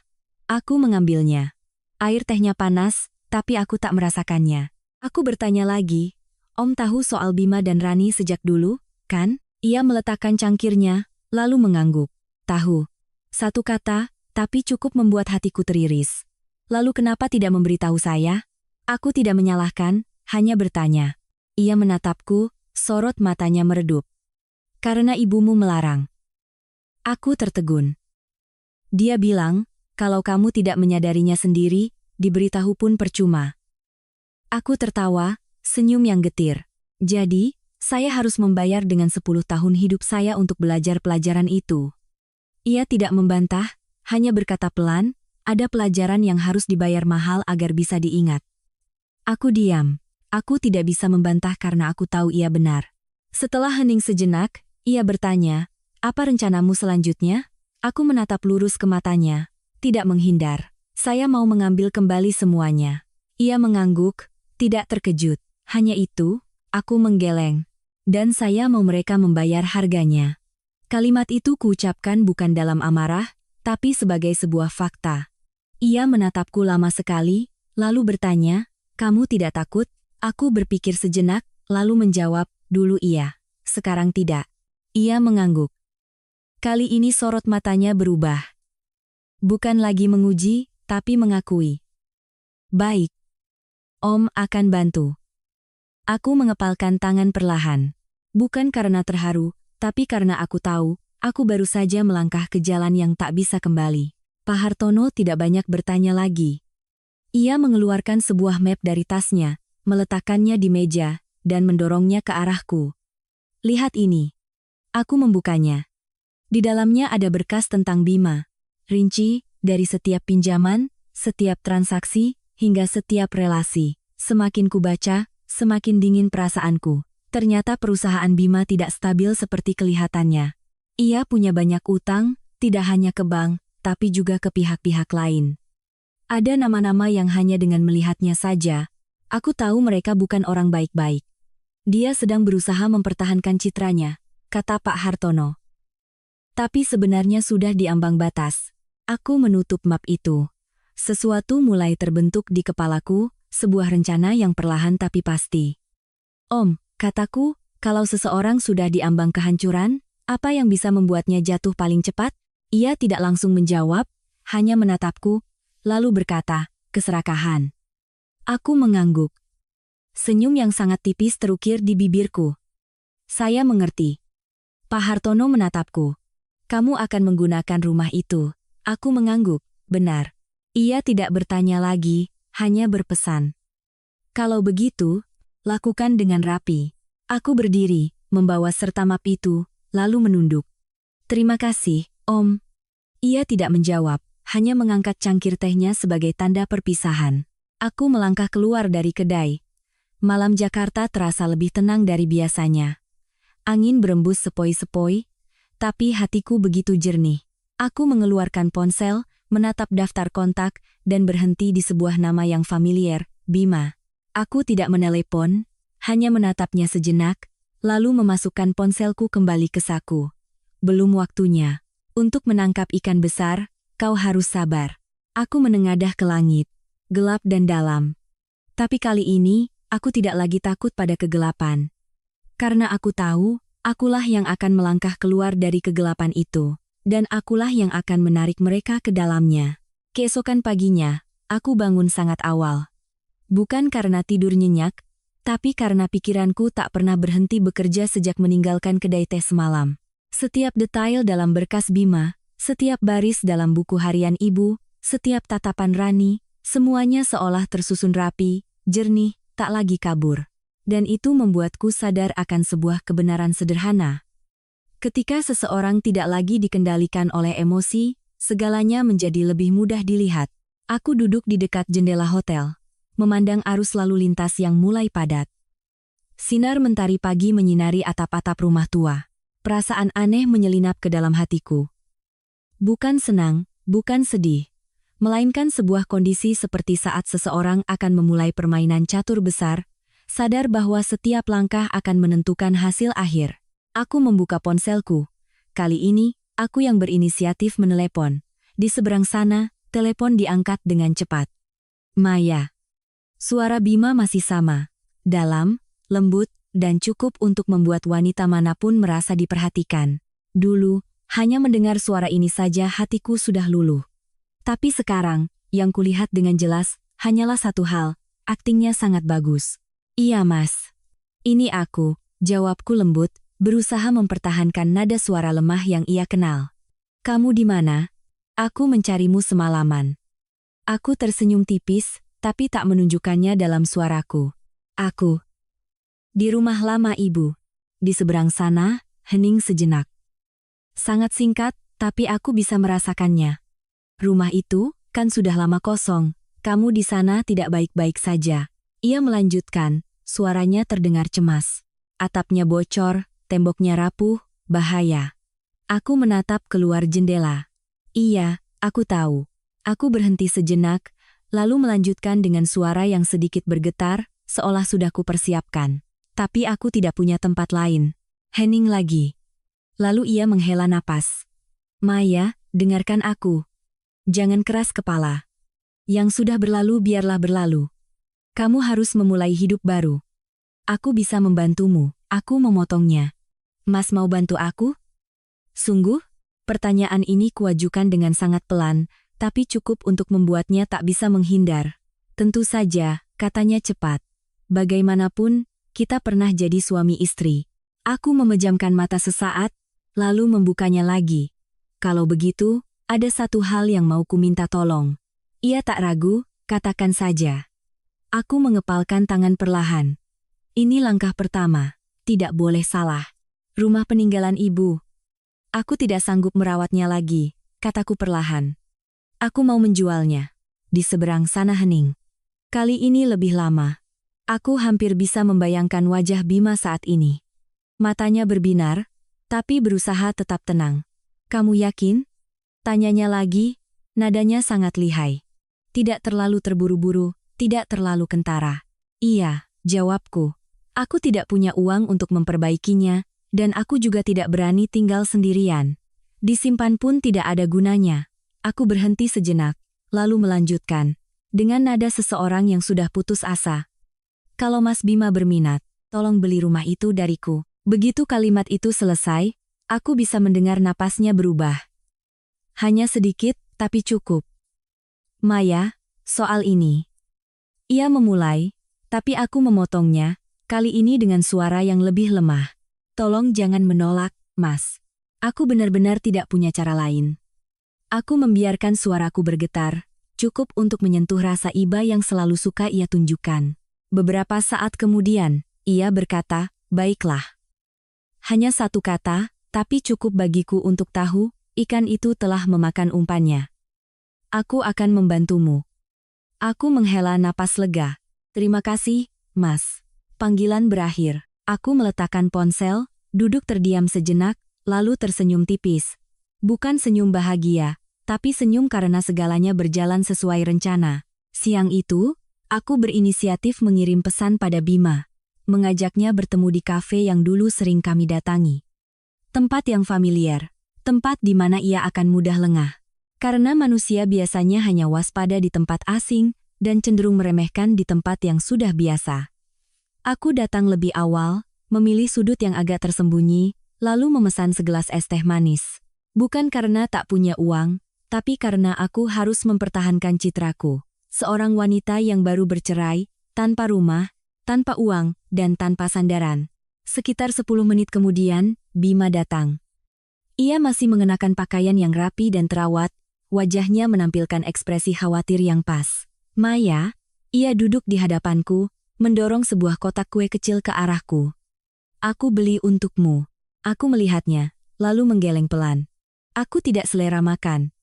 Aku mengambilnya. Air tehnya panas, tapi aku tak merasakannya. Aku bertanya lagi, Om tahu soal Bima dan Rani sejak dulu, kan? Ia meletakkan cangkirnya, lalu mengangguk. Tahu. Satu kata, tapi cukup membuat hatiku teriris. Lalu kenapa tidak memberitahu saya? Aku tidak menyalahkan, hanya bertanya. Ia menatapku, sorot matanya meredup. Karena ibumu melarang. Aku tertegun. Dia bilang, kalau kamu tidak menyadarinya sendiri, diberitahu pun percuma. Aku tertawa, senyum yang getir. Jadi, saya harus membayar dengan 10 tahun hidup saya untuk belajar pelajaran itu. Ia tidak membantah, hanya berkata pelan, ada pelajaran yang harus dibayar mahal agar bisa diingat. Aku diam. Aku tidak bisa membantah karena aku tahu ia benar. Setelah hening sejenak, ia bertanya, apa rencanamu selanjutnya? Aku menatap lurus ke matanya, tidak menghindar. Saya mau mengambil kembali semuanya. Ia mengangguk, tidak terkejut. Hanya itu, aku menggeleng. Dan saya mau mereka membayar harganya. Kalimat itu kuucapkan bukan dalam amarah, tapi sebagai sebuah fakta. Ia menatapku lama sekali, lalu bertanya, kamu tidak takut? Aku berpikir sejenak, lalu menjawab, dulu iya, sekarang tidak. Ia mengangguk. Kali ini sorot matanya berubah. Bukan lagi menguji, tapi mengakui. Baik. Om akan bantu. Aku mengepalkan tangan perlahan. Bukan karena terharu, tapi karena aku tahu, aku baru saja melangkah ke jalan yang tak bisa kembali. Pak Hartono tidak banyak bertanya lagi. Ia mengeluarkan sebuah map dari tasnya, meletakkannya di meja, dan mendorongnya ke arahku. Lihat ini. Aku membukanya. Di dalamnya ada berkas tentang Bima. Rinci, dari setiap pinjaman, setiap transaksi, hingga setiap relasi. Semakin kubaca, semakin dingin perasaanku. Ternyata perusahaan Bima tidak stabil seperti kelihatannya. Ia punya banyak utang, tidak hanya ke bank, tapi juga ke pihak-pihak lain. Ada nama-nama yang hanya dengan melihatnya saja, aku tahu mereka bukan orang baik-baik. Dia sedang berusaha mempertahankan citranya, kata Pak Hartono. Tapi sebenarnya sudah diambang batas. Aku menutup map itu. Sesuatu mulai terbentuk di kepalaku, sebuah rencana yang perlahan tapi pasti. Om, kataku, kalau seseorang sudah diambang kehancuran, apa yang bisa membuatnya jatuh paling cepat? Ia tidak langsung menjawab, hanya menatapku, lalu berkata, keserakahan. Aku mengangguk. Senyum yang sangat tipis terukir di bibirku. Saya mengerti. Pak Hartono menatapku. Kamu akan menggunakan rumah itu. Aku mengangguk, benar. Ia tidak bertanya lagi, hanya berpesan. Kalau begitu, lakukan dengan rapi. Aku berdiri, membawa serta map itu, lalu menunduk. Terima kasih, Om. Ia tidak menjawab, hanya mengangkat cangkir tehnya sebagai tanda perpisahan. Aku melangkah keluar dari kedai. Malam Jakarta terasa lebih tenang dari biasanya. Angin berembus sepoi-sepoi, tapi hatiku begitu jernih. Aku mengeluarkan ponsel, menatap daftar kontak, dan berhenti di sebuah nama yang familiar, Bima. Aku tidak menelepon, hanya menatapnya sejenak, lalu memasukkan ponselku kembali ke saku. Belum waktunya. Untuk menangkap ikan besar, kau harus sabar. Aku menengadah ke langit, gelap dan dalam. Tapi kali ini, aku tidak lagi takut pada kegelapan. Karena aku tahu, akulah yang akan melangkah keluar dari kegelapan itu, dan akulah yang akan menarik mereka ke dalamnya. Keesokan paginya, aku bangun sangat awal. Bukan karena tidur nyenyak, tapi karena pikiranku tak pernah berhenti bekerja sejak meninggalkan kedai teh semalam. Setiap detail dalam berkas Bima, setiap baris dalam buku harian ibu, setiap tatapan Rani, semuanya seolah tersusun rapi, jernih, tak lagi kabur. Dan itu membuatku sadar akan sebuah kebenaran sederhana. Ketika seseorang tidak lagi dikendalikan oleh emosi, segalanya menjadi lebih mudah dilihat. Aku duduk di dekat jendela hotel, memandang arus lalu lintas yang mulai padat. Sinar mentari pagi menyinari atap-atap rumah tua. Perasaan aneh menyelinap ke dalam hatiku. Bukan senang, bukan sedih, melainkan sebuah kondisi seperti saat seseorang akan memulai permainan catur besar, sadar bahwa setiap langkah akan menentukan hasil akhir. Aku membuka ponselku. Kali ini, aku yang berinisiatif menelepon. Di seberang sana, telepon diangkat dengan cepat. Maya. Suara Bima masih sama, dalam, lembut, dan cukup untuk membuat wanita manapun merasa diperhatikan. Dulu, hanya mendengar suara ini saja hatiku sudah luluh. Tapi sekarang, yang kulihat dengan jelas, hanyalah satu hal, aktingnya sangat bagus. Iya mas. Ini aku, jawabku lembut, berusaha mempertahankan nada suara lemah yang ia kenal. Kamu di mana? Aku mencarimu semalaman. Aku tersenyum tipis, tapi tak menunjukkannya dalam suaraku. Aku di rumah lama ibu. Di seberang sana, hening sejenak. Sangat singkat, tapi aku bisa merasakannya. Rumah itu, kan sudah lama kosong. Kamu di sana tidak baik-baik saja. Ia melanjutkan, suaranya terdengar cemas. Atapnya bocor, temboknya rapuh, bahaya. Aku menatap keluar jendela. Iya, aku tahu. Aku berhenti sejenak, lalu melanjutkan dengan suara yang sedikit bergetar, seolah sudah kupersiapkan. Tapi aku tidak punya tempat lain. Hening lagi. Lalu ia menghela napas. Maya, dengarkan aku. Jangan keras kepala. Yang sudah berlalu biarlah berlalu. Kamu harus memulai hidup baru. Aku bisa membantumu. Aku memotongnya. Mas mau bantu aku? Sungguh? Pertanyaan ini kuajukan dengan sangat pelan, tapi cukup untuk membuatnya tak bisa menghindar. Tentu saja, katanya cepat. Bagaimanapun, kita pernah jadi suami istri. Aku memejamkan mata sesaat, lalu membukanya lagi. Kalau begitu, ada satu hal yang mau ku minta tolong. Ia tak ragu, katakan saja. Aku mengepalkan tangan perlahan. Ini langkah pertama, tidak boleh salah. Rumah peninggalan ibu. Aku tidak sanggup merawatnya lagi, kataku perlahan. Aku mau menjualnya. Di seberang sana hening. Kali ini lebih lama. Aku hampir bisa membayangkan wajah Bima saat ini. Matanya berbinar, tapi berusaha tetap tenang. Kamu yakin? Tanyanya lagi, nadanya sangat lihai. Tidak terlalu terburu-buru, tidak terlalu kentara. Iya, jawabku. Aku tidak punya uang untuk memperbaikinya, dan aku juga tidak berani tinggal sendirian. Disimpan pun tidak ada gunanya. Aku berhenti sejenak, lalu melanjutkan, dengan nada seseorang yang sudah putus asa. Kalau Mas Bima berminat, tolong beli rumah itu dariku. Begitu kalimat itu selesai, aku bisa mendengar napasnya berubah. Hanya sedikit, tapi cukup. Maya, soal ini. Ia memulai, tapi aku memotongnya, kali ini dengan suara yang lebih lemah. Tolong jangan menolak, Mas. Aku benar-benar tidak punya cara lain. Aku membiarkan suaraku bergetar, cukup untuk menyentuh rasa iba yang selalu suka ia tunjukkan. Beberapa saat kemudian, ia berkata, baiklah. Hanya satu kata, tapi cukup bagiku untuk tahu, ikan itu telah memakan umpannya. Aku akan membantumu. Aku menghela napas lega. Terima kasih, Mas. Panggilan berakhir. Aku meletakkan ponsel, duduk terdiam sejenak, lalu tersenyum tipis. Bukan senyum bahagia, tapi senyum karena segalanya berjalan sesuai rencana. Siang itu, aku berinisiatif mengirim pesan pada Bima. mengajaknya bertemu di kafe yang dulu sering kami datangi. Tempat yang familiar, tempat di mana ia akan mudah lengah. Karena manusia biasanya hanya waspada di tempat asing dan cenderung meremehkan di tempat yang sudah biasa. Aku datang lebih awal, memilih sudut yang agak tersembunyi, lalu memesan segelas es teh manis. Bukan karena tak punya uang, tapi karena aku harus mempertahankan citraku. Seorang wanita yang baru bercerai, tanpa rumah, tanpa uang, dan tanpa sandaran. Sekitar 10 menit kemudian, Bima datang. Ia masih mengenakan pakaian yang rapi dan terawat, wajahnya menampilkan ekspresi khawatir yang pas. Maya, ia duduk di hadapanku, mendorong sebuah kotak kue kecil ke arahku. Aku beli untukmu. Aku melihatnya, lalu menggeleng pelan. Aku tidak selera makan.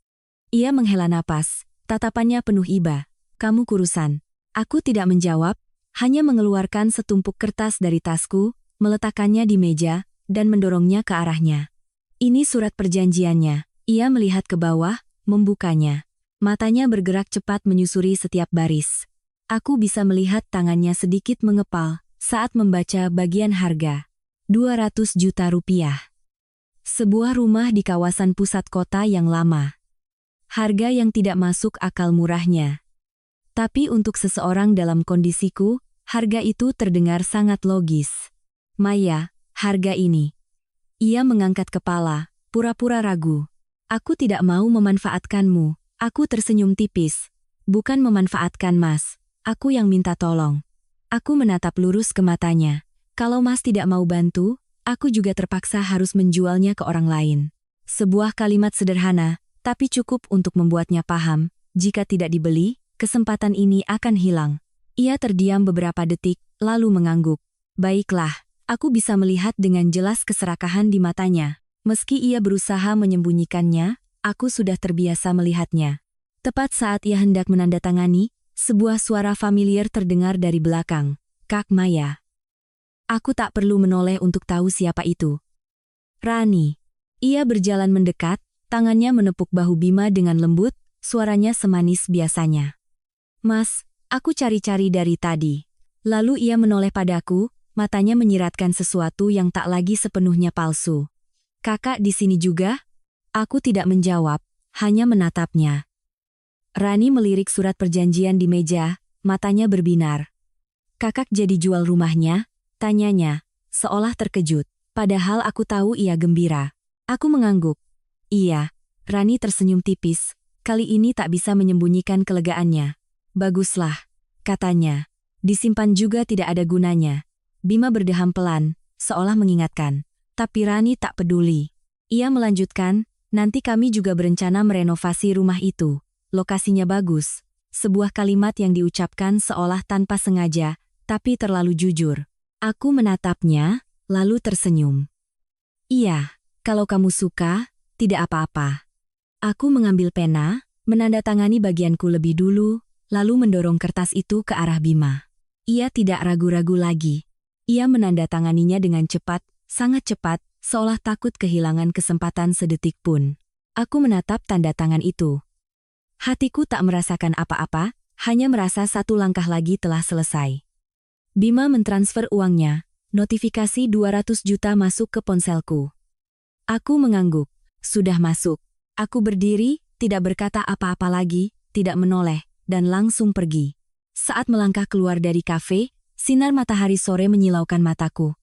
Ia menghela napas, tatapannya penuh iba. Kamu kurusan. Aku tidak menjawab, hanya mengeluarkan setumpuk kertas dari tasku, meletakkannya di meja, dan mendorongnya ke arahnya. Ini surat perjanjiannya. Ia melihat ke bawah, membukanya. Matanya bergerak cepat menyusuri setiap baris. Aku bisa melihat tangannya sedikit mengepal saat membaca bagian harga. 200 juta rupiah. Sebuah rumah di kawasan pusat kota yang lama. Harga yang tidak masuk akal murahnya. Tapi untuk seseorang dalam kondisiku, harga itu terdengar sangat logis. Maya, harga ini. Ia mengangkat kepala, pura-pura ragu. Aku tidak mau memanfaatkanmu. Aku tersenyum tipis. Bukan memanfaatkan Mas. Aku yang minta tolong. Aku menatap lurus ke matanya. Kalau Mas tidak mau bantu, aku juga terpaksa harus menjualnya ke orang lain. Sebuah kalimat sederhana, tapi cukup untuk membuatnya paham. Jika tidak dibeli, kesempatan ini akan hilang. Ia terdiam beberapa detik, lalu mengangguk. Baiklah, aku bisa melihat dengan jelas keserakahan di matanya. Meski ia berusaha menyembunyikannya, aku sudah terbiasa melihatnya. Tepat saat ia hendak menandatangani, sebuah suara familiar terdengar dari belakang. Kak Maya. Aku tak perlu menoleh untuk tahu siapa itu. Rani. Ia berjalan mendekat, tangannya menepuk bahu Bima dengan lembut, suaranya semanis biasanya. Mas, aku cari-cari dari tadi. Lalu ia menoleh padaku, matanya menyiratkan sesuatu yang tak lagi sepenuhnya palsu. Kakak di sini juga? Aku tidak menjawab, hanya menatapnya. Rani melirik surat perjanjian di meja, matanya berbinar. Kakak jadi jual rumahnya? Tanyanya, seolah terkejut. Padahal aku tahu ia gembira. Aku mengangguk. Iya, Rani tersenyum tipis, kali ini tak bisa menyembunyikan kelegaannya. Baguslah, katanya. Disimpan juga tidak ada gunanya. Bima berdeham pelan, seolah mengingatkan. Tapi Rani tak peduli. Ia melanjutkan, nanti kami juga berencana merenovasi rumah itu. Lokasinya bagus. Sebuah kalimat yang diucapkan seolah tanpa sengaja, tapi terlalu jujur. Aku menatapnya, lalu tersenyum. Iya, kalau kamu suka, tidak apa-apa. Aku mengambil pena, menandatangani bagianku lebih dulu, lalu mendorong kertas itu ke arah Bima. Ia tidak ragu-ragu lagi. Ia menandatanganinya dengan cepat, sangat cepat, seolah takut kehilangan kesempatan sedetik pun. Aku menatap tanda tangan itu. Hatiku tak merasakan apa-apa, hanya merasa satu langkah lagi telah selesai. Bima mentransfer uangnya, notifikasi 200 juta masuk ke ponselku. Aku mengangguk. Sudah masuk. Aku berdiri, tidak berkata apa-apa lagi, tidak menoleh, dan langsung pergi. Saat melangkah keluar dari kafe, sinar matahari sore menyilaukan mataku.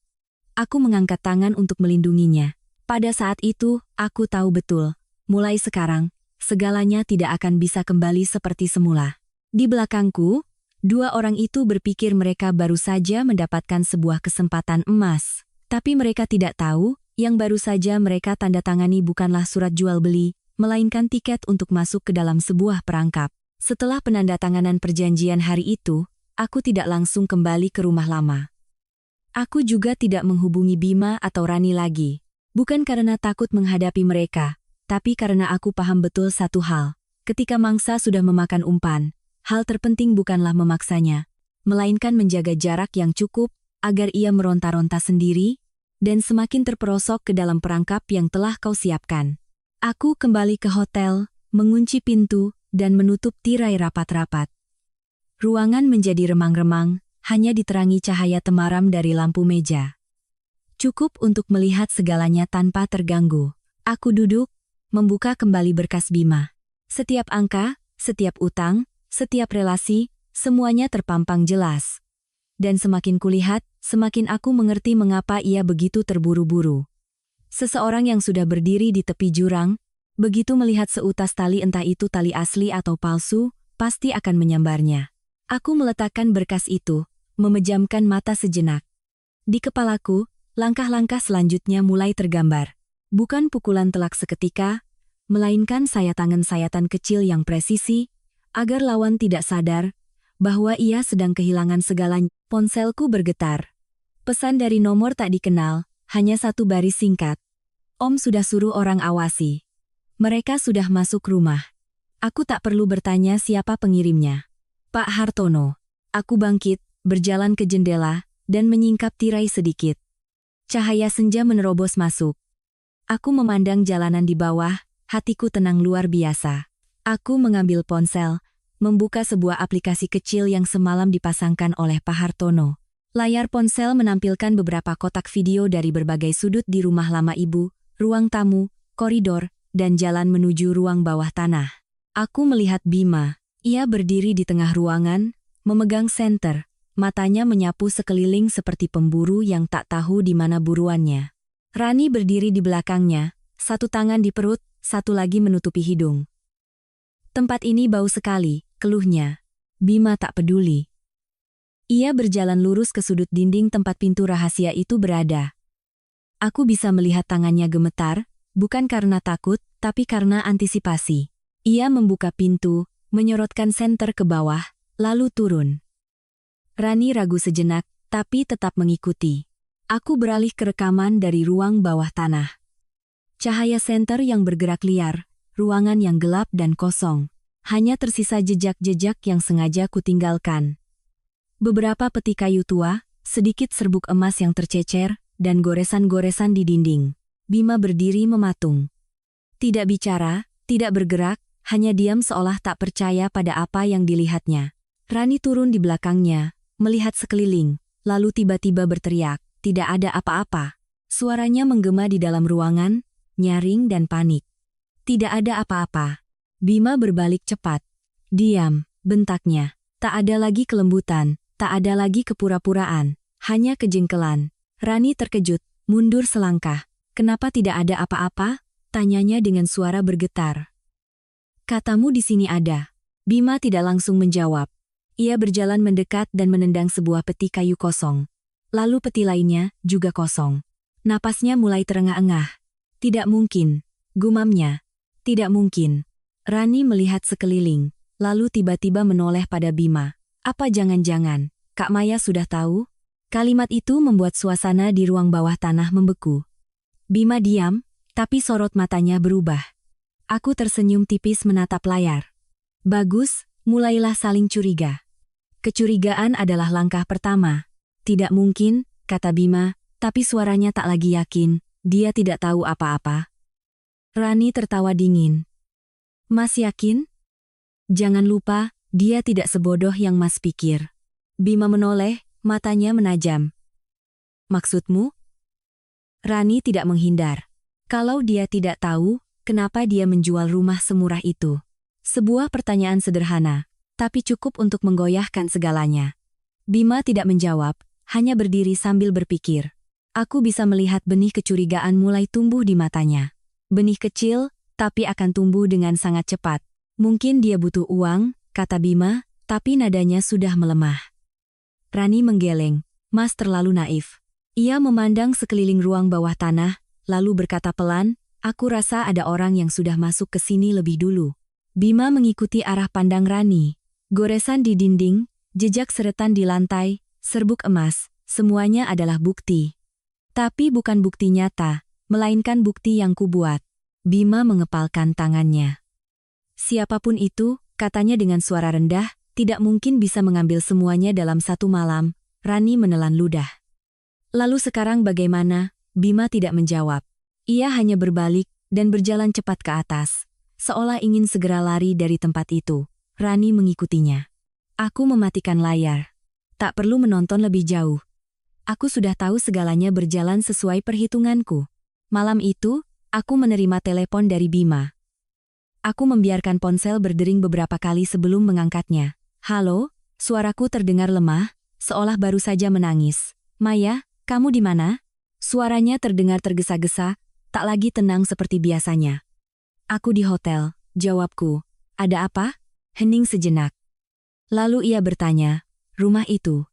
Aku mengangkat tangan untuk melindunginya. Pada saat itu, aku tahu betul. Mulai sekarang, segalanya tidak akan bisa kembali seperti semula. Di belakangku, dua orang itu berpikir mereka baru saja mendapatkan sebuah kesempatan emas. Tapi mereka tidak tahu, yang baru saja mereka tanda tangani bukanlah surat jual beli, melainkan tiket untuk masuk ke dalam sebuah perangkap. Setelah penandatanganan perjanjian hari itu, aku tidak langsung kembali ke rumah lama. Aku juga tidak menghubungi Bima atau Rani lagi. Bukan karena takut menghadapi mereka, tapi karena aku paham betul satu hal. Ketika mangsa sudah memakan umpan, hal terpenting bukanlah memaksanya, melainkan menjaga jarak yang cukup agar ia meronta-ronta sendiri dan semakin terperosok ke dalam perangkap yang telah kau siapkan. Aku kembali ke hotel, mengunci pintu, dan menutup tirai rapat-rapat. Ruangan menjadi remang-remang, hanya diterangi cahaya temaram dari lampu meja. Cukup untuk melihat segalanya tanpa terganggu. Aku duduk, membuka kembali berkas Bima. Setiap angka, setiap utang, setiap relasi, semuanya terpampang jelas. Dan semakin kulihat, semakin aku mengerti mengapa ia begitu terburu-buru. Seseorang yang sudah berdiri di tepi jurang, begitu melihat seutas tali, entah itu tali asli atau palsu, pasti akan menyambarnya. Aku meletakkan berkas itu, memejamkan mata sejenak. Di kepalaku, langkah-langkah selanjutnya mulai tergambar. Bukan pukulan telak seketika, melainkan sayatan-sayatan kecil yang presisi, agar lawan tidak sadar bahwa ia sedang kehilangan segalanya. Ponselku bergetar. Pesan dari nomor tak dikenal, hanya satu baris singkat. Om sudah suruh orang awasi. Mereka sudah masuk rumah. Aku tak perlu bertanya siapa pengirimnya. Pak Hartono. Aku bangkit, berjalan ke jendela, dan menyingkap tirai sedikit. Cahaya senja menerobos masuk. Aku memandang jalanan di bawah, hatiku tenang luar biasa. Aku mengambil ponsel, membuka sebuah aplikasi kecil yang semalam dipasangkan oleh Pak Hartono. Layar ponsel menampilkan beberapa kotak video dari berbagai sudut di rumah lama ibu, ruang tamu, koridor, dan jalan menuju ruang bawah tanah. Aku melihat Bima. Ia berdiri di tengah ruangan, memegang senter, matanya menyapu sekeliling seperti pemburu yang tak tahu di mana buruannya. Rani berdiri di belakangnya, satu tangan di perut, satu lagi menutupi hidung. Tempat ini bau sekali, keluhnya. Bima tak peduli. Ia berjalan lurus ke sudut dinding tempat pintu rahasia itu berada. Aku bisa melihat tangannya gemetar, bukan karena takut, tapi karena antisipasi. Ia membuka pintu, menyorotkan senter ke bawah, lalu turun. Rani ragu sejenak, tapi tetap mengikuti. Aku beralih ke rekaman dari ruang bawah tanah. Cahaya senter yang bergerak liar, ruangan yang gelap dan kosong. Hanya tersisa jejak-jejak yang sengaja kutinggalkan. Beberapa peti kayu tua, sedikit serbuk emas yang tercecer, dan goresan-goresan di dinding. Bima berdiri mematung. Tidak bicara, tidak bergerak, hanya diam seolah tak percaya pada apa yang dilihatnya. Rani turun di belakangnya, melihat sekeliling, lalu tiba-tiba berteriak, "Tidak ada apa-apa." Suaranya menggema di dalam ruangan, nyaring dan panik. Tidak ada apa-apa. Bima berbalik cepat. "Diam," bentaknya. Tak ada lagi kelembutan, tak ada lagi kepura-puraan, hanya kejengkelan. Rani terkejut, mundur selangkah. "Kenapa tidak ada apa-apa?" tanyanya dengan suara bergetar. "Katamu di sini ada." Bima tidak langsung menjawab. Ia berjalan mendekat dan menendang sebuah peti kayu kosong. Lalu peti lainnya juga kosong. Napasnya mulai terengah-engah. "Tidak mungkin," gumamnya. "Tidak mungkin." Rani melihat sekeliling, lalu tiba-tiba menoleh pada Bima. "Apa jangan-jangan Kak Maya sudah tahu?" Kalimat itu membuat suasana di ruang bawah tanah membeku. Bima diam, tapi sorot matanya berubah. Aku tersenyum tipis menatap layar. "Bagus, mulailah saling curiga." Kecurigaan adalah langkah pertama. "Tidak mungkin," kata Bima, tapi suaranya tak lagi yakin. "Dia tidak tahu apa-apa." Rani tertawa dingin. "Mas yakin?" "Jangan lupa, dia tidak sebodoh yang Mas pikir." Bima menoleh, matanya menajam. "Maksudmu?" Rani tidak menghindar. "Kalau dia tidak tahu, kenapa dia menjual rumah semurah itu?" Sebuah pertanyaan sederhana, tapi cukup untuk menggoyahkan segalanya. Bima tidak menjawab, hanya berdiri sambil berpikir. Aku bisa melihat benih kecurigaan mulai tumbuh di matanya. Benih kecil, tapi akan tumbuh dengan sangat cepat. "Mungkin dia butuh uang," kata Bima, tapi nadanya sudah melemah. Rani menggeleng. "Mas terlalu naif." Ia memandang sekeliling ruang bawah tanah, lalu berkata pelan, "Aku rasa ada orang yang sudah masuk ke sini lebih dulu." Bima mengikuti arah pandang Rani. Goresan di dinding, jejak seretan di lantai, serbuk emas, semuanya adalah bukti. Tapi bukan bukti nyata, melainkan bukti yang kubuat. Bima mengepalkan tangannya. "Siapapun itu," katanya dengan suara rendah, "tidak mungkin bisa mengambil semuanya dalam satu malam." Rani menelan ludah. "Lalu sekarang bagaimana?" Bima tidak menjawab. Ia hanya berbalik dan berjalan cepat ke atas, seolah ingin segera lari dari tempat itu. Rani mengikutinya. Aku mematikan layar. Tak perlu menonton lebih jauh. Aku sudah tahu segalanya berjalan sesuai perhitunganku. Malam itu, aku menerima telepon dari Bima. Aku membiarkan ponsel berdering beberapa kali sebelum mengangkatnya. Halo, suaraku terdengar lemah, seolah baru saja menangis. Maya, kamu di mana? Suaranya terdengar tergesa-gesa, tak lagi tenang seperti biasanya. Aku di hotel, jawabku. Ada apa? Hening sejenak. Lalu ia bertanya, rumah itu.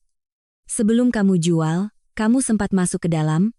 Sebelum kamu jual, kamu sempat masuk ke dalam?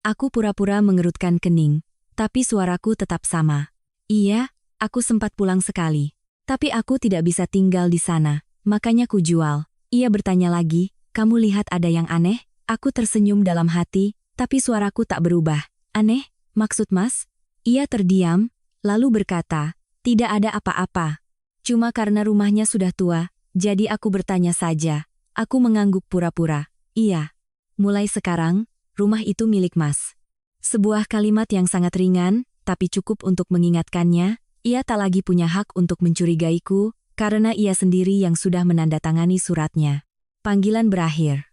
Aku pura-pura mengerutkan kening, tapi suaraku tetap sama. Iya, aku sempat pulang sekali. Tapi aku tidak bisa tinggal di sana, makanya ku jual. Ia bertanya lagi, kamu lihat ada yang aneh? Aku tersenyum dalam hati, tapi suaraku tak berubah. Aneh, maksud mas? Ia terdiam, lalu berkata, tidak ada apa-apa. Cuma karena rumahnya sudah tua, jadi aku bertanya saja. Aku mengangguk pura-pura. Iya. Mulai sekarang, rumah itu milik mas. Sebuah kalimat yang sangat ringan, tapi cukup untuk mengingatkannya, ia tak lagi punya hak untuk mencurigaiku, karena ia sendiri yang sudah menandatangani suratnya. Panggilan berakhir.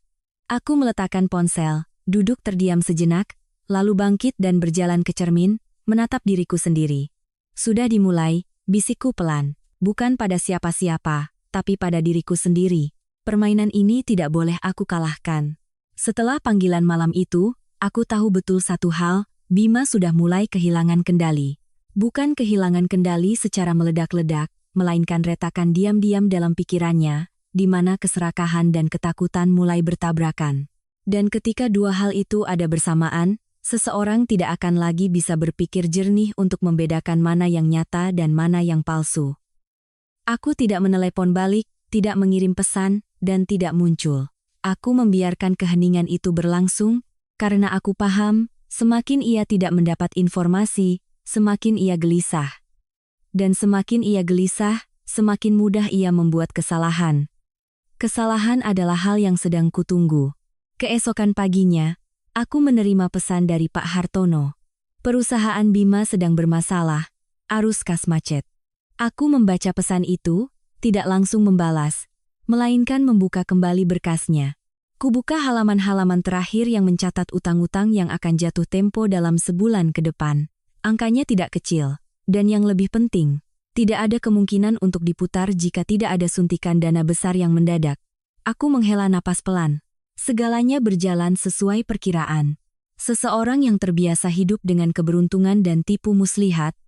Aku meletakkan ponsel, duduk terdiam sejenak, lalu bangkit dan berjalan ke cermin, menatap diriku sendiri. Sudah dimulai, bisikku pelan. Bukan pada siapa-siapa, tapi pada diriku sendiri. Permainan ini tidak boleh aku kalahkan. Setelah panggilan malam itu, aku tahu betul satu hal, Bima sudah mulai kehilangan kendali. Bukan kehilangan kendali secara meledak-ledak, melainkan retakan diam-diam dalam pikirannya, di mana keserakahan dan ketakutan mulai bertabrakan. Dan ketika dua hal itu ada bersamaan, seseorang tidak akan lagi bisa berpikir jernih untuk membedakan mana yang nyata dan mana yang palsu. Aku tidak menelepon balik, tidak mengirim pesan, dan tidak muncul. Aku membiarkan keheningan itu berlangsung, karena aku paham, semakin ia tidak mendapat informasi, semakin ia gelisah. Dan semakin ia gelisah, semakin mudah ia membuat kesalahan. Kesalahan adalah hal yang sedang kutunggu. Keesokan paginya, aku menerima pesan dari Pak Hartono. Perusahaan Bima sedang bermasalah, arus kas macet. Aku membaca pesan itu, tidak langsung membalas, melainkan membuka kembali berkasnya. Kubuka halaman-halaman terakhir yang mencatat utang-utang yang akan jatuh tempo dalam sebulan ke depan. Angkanya tidak kecil, dan yang lebih penting, tidak ada kemungkinan untuk diputar jika tidak ada suntikan dana besar yang mendadak. Aku menghela napas pelan. Segalanya berjalan sesuai perkiraan. Seseorang yang terbiasa hidup dengan keberuntungan dan tipu muslihat,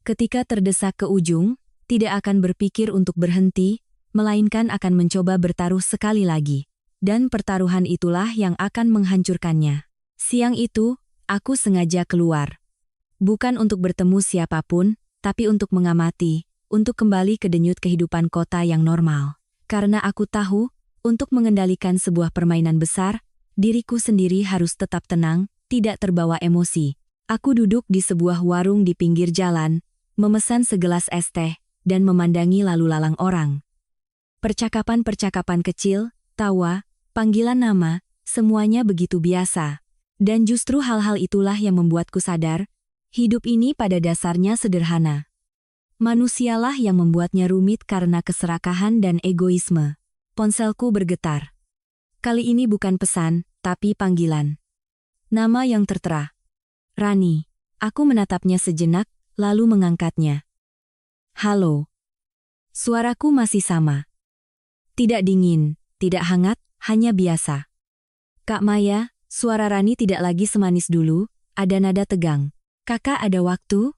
ketika terdesak ke ujung, tidak akan berpikir untuk berhenti, melainkan akan mencoba bertaruh sekali lagi. Dan pertaruhan itulah yang akan menghancurkannya. Siang itu, aku sengaja keluar. Bukan untuk bertemu siapapun, tapi untuk mengamati, untuk kembali ke denyut kehidupan kota yang normal. Karena aku tahu, untuk mengendalikan sebuah permainan besar, diriku sendiri harus tetap tenang, tidak terbawa emosi. Aku duduk di sebuah warung di pinggir jalan, memesan segelas es teh, dan memandangi lalu lalang orang. Percakapan-percakapan kecil, tawa, panggilan nama, semuanya begitu biasa. Dan justru hal-hal itulah yang membuatku sadar, hidup ini pada dasarnya sederhana. Manusialah yang membuatnya rumit karena keserakahan dan egoisme. Ponselku bergetar. Kali ini bukan pesan, tapi panggilan. Nama yang tertera. Rani. Aku menatapnya sejenak, lalu mengangkatnya. Halo. Suaraku masih sama. Tidak dingin, tidak hangat, hanya biasa. Kak Maya, suara Rani tidak lagi semanis dulu, ada nada tegang. Kakak ada waktu?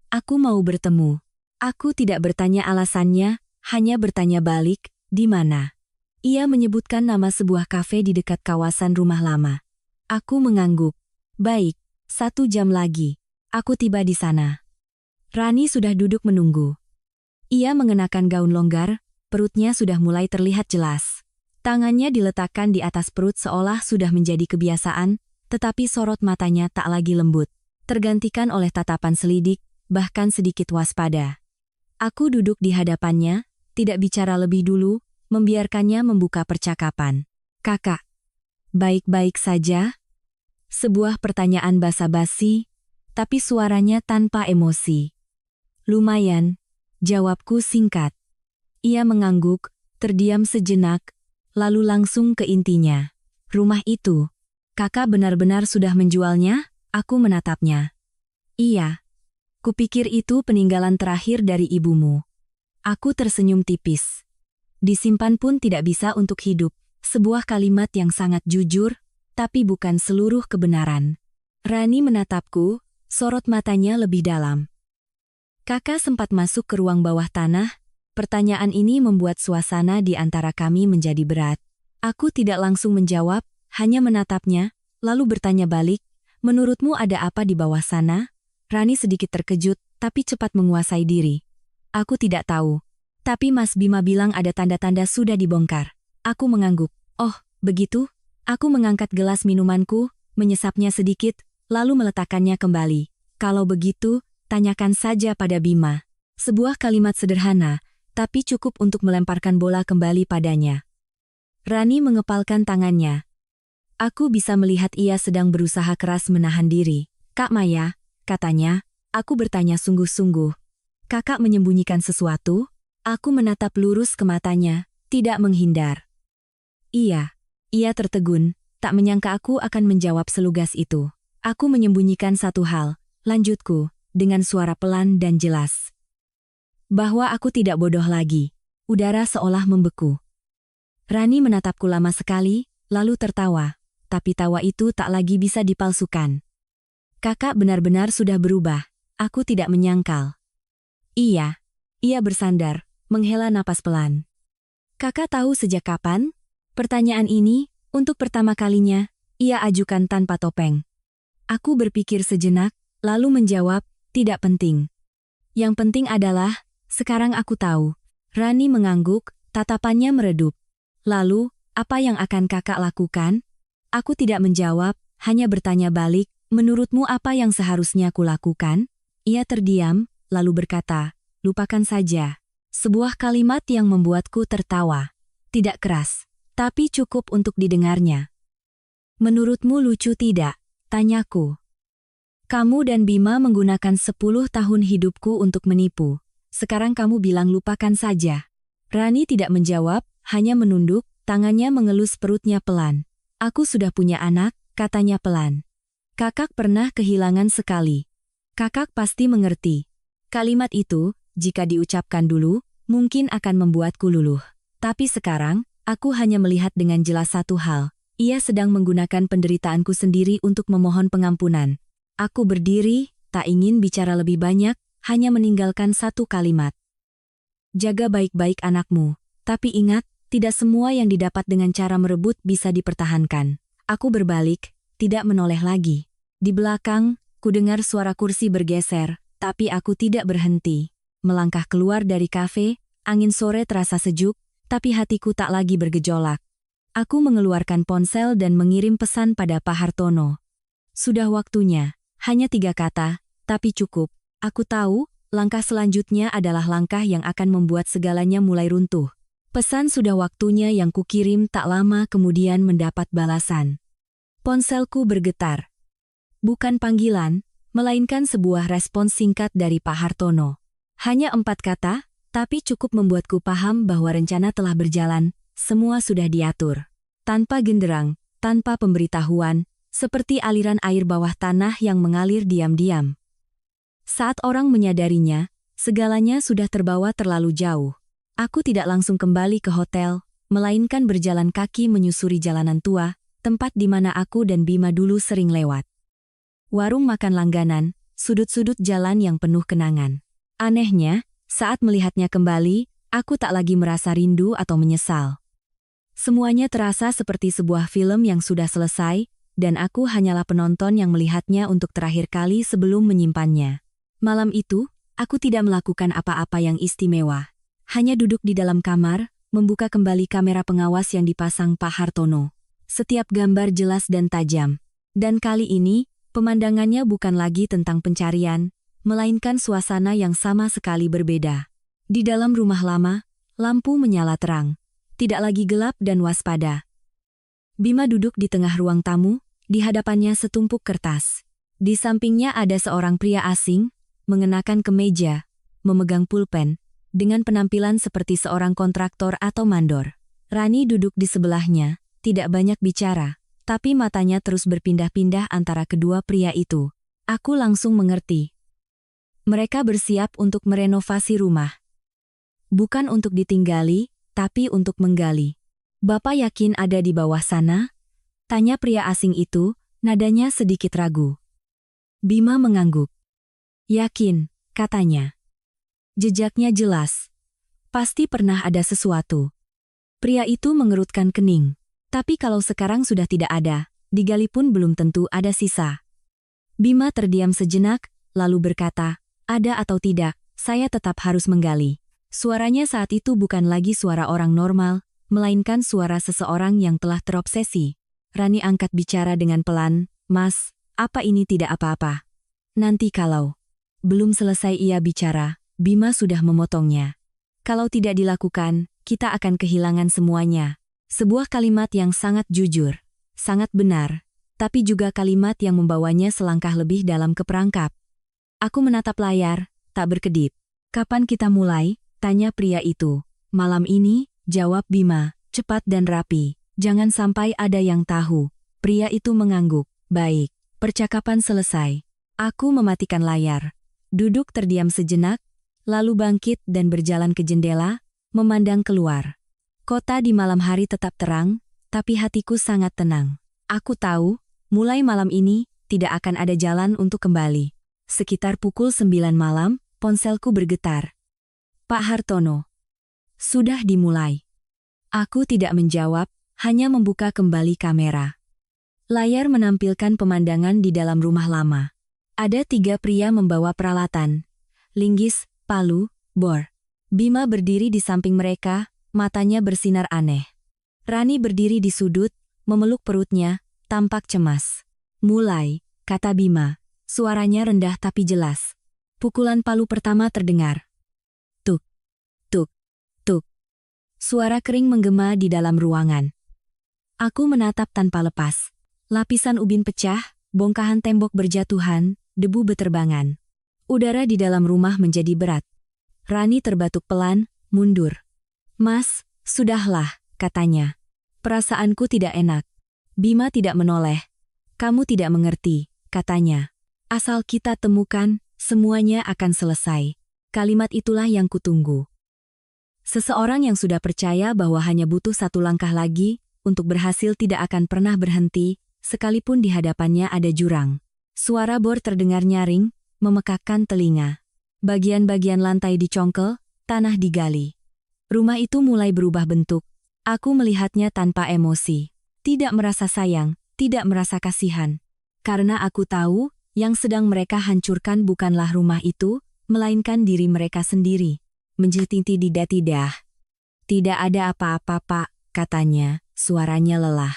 Aku mau bertemu. Aku tidak bertanya alasannya, hanya bertanya balik, di mana? Ia menyebutkan nama sebuah kafe di dekat kawasan rumah lama. Aku mengangguk. Baik, 1 jam lagi. Aku tiba di sana. Rani sudah duduk menunggu. Ia mengenakan gaun longgar, perutnya sudah mulai terlihat jelas. Tangannya diletakkan di atas perut seolah sudah menjadi kebiasaan, tetapi sorot matanya tak lagi lembut. Tergantikan oleh tatapan selidik, bahkan sedikit waspada. Aku duduk di hadapannya, tidak bicara lebih dulu, membiarkannya membuka percakapan. Kakak, baik-baik saja? Sebuah pertanyaan basa-basi, tapi suaranya tanpa emosi. Lumayan, jawabku singkat. Ia mengangguk, terdiam sejenak, lalu langsung ke intinya. Rumah itu, kakak benar-benar sudah menjualnya? Aku menatapnya. Iya. Kupikir itu peninggalan terakhir dari ibumu. Aku tersenyum tipis. Disimpan pun tidak bisa untuk hidup. Sebuah kalimat yang sangat jujur, tapi bukan seluruh kebenaran. Rani menatapku, sorot matanya lebih dalam. Kakak sempat masuk ke ruang bawah tanah. Pertanyaan ini membuat suasana di antara kami menjadi berat. Aku tidak langsung menjawab, hanya menatapnya, lalu bertanya balik, menurutmu ada apa di bawah sana? Rani sedikit terkejut, tapi cepat menguasai diri. Aku tidak tahu. Tapi Mas Bima bilang ada tanda-tanda sudah dibongkar. Aku mengangguk. Oh, begitu? Aku mengangkat gelas minumanku, menyesapnya sedikit, lalu meletakkannya kembali. Kalau begitu, tanyakan saja pada Bima. Sebuah kalimat sederhana, tapi cukup untuk melemparkan bola kembali padanya. Rani mengepalkan tangannya. Aku bisa melihat ia sedang berusaha keras menahan diri. Kak Maya, katanya, aku bertanya sungguh-sungguh. Kakak menyembunyikan sesuatu? Aku menatap lurus ke matanya, tidak menghindar. Iya, ia tertegun, tak menyangka aku akan menjawab selugas itu. Aku menyembunyikan satu hal, lanjutku, dengan suara pelan dan jelas. Bahwa aku tidak bodoh lagi. Udara seolah membeku. Rani menatapku lama sekali, lalu tertawa. Tapi tawa itu tak lagi bisa dipalsukan. Kakak benar-benar sudah berubah. Aku tidak menyangkal. Iya. Ia bersandar, menghela napas pelan. Kakak tahu sejak kapan? Pertanyaan ini, untuk pertama kalinya, ia ajukan tanpa topeng. Aku berpikir sejenak, lalu menjawab, tidak penting. Yang penting adalah, sekarang aku tahu. Rani mengangguk, tatapannya meredup. Lalu, apa yang akan kakak lakukan? Aku tidak menjawab, hanya bertanya balik, menurutmu apa yang seharusnya kulakukan? Ia terdiam, lalu berkata, lupakan saja. Sebuah kalimat yang membuatku tertawa. Tidak keras, tapi cukup untuk didengarnya. Menurutmu lucu tidak? Tanyaku. Kamu dan Bima menggunakan 10 tahun hidupku untuk menipu. Sekarang kamu bilang lupakan saja. Rani tidak menjawab, hanya menunduk, tangannya mengelus perutnya pelan. Aku sudah punya anak, katanya pelan. Kakak pernah kehilangan sekali. Kakak pasti mengerti. Kalimat itu, jika diucapkan dulu, mungkin akan membuatku luluh. Tapi sekarang, aku hanya melihat dengan jelas satu hal. Ia sedang menggunakan penderitaanku sendiri untuk memohon pengampunan. Aku berdiri, tak ingin bicara lebih banyak, hanya meninggalkan satu kalimat. Jaga baik-baik anakmu, tapi ingat, tidak semua yang didapat dengan cara merebut bisa dipertahankan. Aku berbalik, tidak menoleh lagi. Di belakang, kudengar suara kursi bergeser, tapi aku tidak berhenti. Melangkah keluar dari kafe, angin sore terasa sejuk, tapi hatiku tak lagi bergejolak. Aku mengeluarkan ponsel dan mengirim pesan pada Pak Hartono. Sudah waktunya, hanya 3 kata, tapi cukup. Aku tahu, langkah selanjutnya adalah langkah yang akan membuat segalanya mulai runtuh. Pesan sudah waktunya yang kukirim tak lama kemudian mendapat balasan. Ponselku bergetar. Bukan panggilan, melainkan sebuah respons singkat dari Pak Hartono. Hanya 4 kata, tapi cukup membuatku paham bahwa rencana telah berjalan, semua sudah diatur. Tanpa genderang, tanpa pemberitahuan, seperti aliran air bawah tanah yang mengalir diam-diam. Saat orang menyadarinya, segalanya sudah terbawa terlalu jauh. Aku tidak langsung kembali ke hotel, melainkan berjalan kaki menyusuri jalanan tua, tempat di mana aku dan Bima dulu sering lewat. Warung makan langganan, sudut-sudut jalan yang penuh kenangan. Anehnya, saat melihatnya kembali, aku tak lagi merasa rindu atau menyesal. Semuanya terasa seperti sebuah film yang sudah selesai, dan aku hanyalah penonton yang melihatnya untuk terakhir kali sebelum menyimpannya. Malam itu, aku tidak melakukan apa-apa yang istimewa. Hanya duduk di dalam kamar, membuka kembali kamera pengawas yang dipasang Pak Hartono. Setiap gambar jelas dan tajam. Dan kali ini, pemandangannya bukan lagi tentang pencarian, melainkan suasana yang sama sekali berbeda. Di dalam rumah lama, lampu menyala terang. Tidak lagi gelap dan waspada. Bima duduk di tengah ruang tamu, di hadapannya setumpuk kertas. Di sampingnya ada seorang pria asing, mengenakan kemeja, memegang pulpen, dengan penampilan seperti seorang kontraktor atau mandor. Rani duduk di sebelahnya, tidak banyak bicara, tapi matanya terus berpindah-pindah antara kedua pria itu. Aku langsung mengerti. Mereka bersiap untuk merenovasi rumah. Bukan untuk ditinggali, tapi untuk menggali. Bapak yakin ada di bawah sana? Tanya pria asing itu, nadanya sedikit ragu. Bima mengangguk. Yakin, katanya. Jejaknya jelas. Pasti pernah ada sesuatu. Pria itu mengerutkan kening. Tapi kalau sekarang sudah tidak ada, digali pun belum tentu ada sisa. Bima terdiam sejenak, lalu berkata, ada atau tidak, saya tetap harus menggali. Suaranya saat itu bukan lagi suara orang normal, melainkan suara seseorang yang telah terobsesi. Rani angkat bicara dengan pelan, Mas, apa ini tidak apa-apa? Nanti kalau. Belum selesai ia bicara, Bima sudah memotongnya. Kalau tidak dilakukan, kita akan kehilangan semuanya. Sebuah kalimat yang sangat jujur, sangat benar, tapi juga kalimat yang membawanya selangkah lebih dalam ke perangkap. Aku menatap layar, tak berkedip. Kapan kita mulai? Tanya pria itu. Malam ini, jawab Bima, cepat dan rapi. Jangan sampai ada yang tahu. Pria itu mengangguk. Baik, percakapan selesai. Aku mematikan layar. Duduk terdiam sejenak, lalu bangkit dan berjalan ke jendela, memandang keluar. Kota di malam hari tetap terang, tapi hatiku sangat tenang. Aku tahu, mulai malam ini, tidak akan ada jalan untuk kembali. Sekitar pukul 9 malam, ponselku bergetar. Pak Hartono. Sudah dimulai. Aku tidak menjawab, hanya membuka kembali kamera. Layar menampilkan pemandangan di dalam rumah lama. Ada 3 pria membawa peralatan. Linggis, palu, bor. Bima berdiri di samping mereka, matanya bersinar aneh. Rani berdiri di sudut, memeluk perutnya, tampak cemas. Mulai, kata Bima. Suaranya rendah tapi jelas. Pukulan palu pertama terdengar. Tuk, tuk, tuk. Suara kering menggema di dalam ruangan. Aku menatap tanpa lepas. Lapisan ubin pecah, bongkahan tembok berjatuhan, debu beterbangan. Udara di dalam rumah menjadi berat. Rani terbatuk pelan, mundur. Mas, sudahlah, katanya. Perasaanku tidak enak. Bima tidak menoleh. Kamu tidak mengerti, katanya. Asal kita temukan, semuanya akan selesai. Kalimat itulah yang kutunggu. Seseorang yang sudah percaya bahwa hanya butuh satu langkah lagi, untuk berhasil tidak akan pernah berhenti, sekalipun di hadapannya ada jurang. Suara bor terdengar nyaring, memekakkan telinga. Bagian-bagian lantai dicongkel, tanah digali. Rumah itu mulai berubah bentuk. Aku melihatnya tanpa emosi. Tidak merasa sayang, tidak merasa kasihan. Karena aku tahu, yang sedang mereka hancurkan bukanlah rumah itu, melainkan diri mereka sendiri. Menjinti tidak. Tidak ada apa-apa, Pak, katanya, suaranya lelah.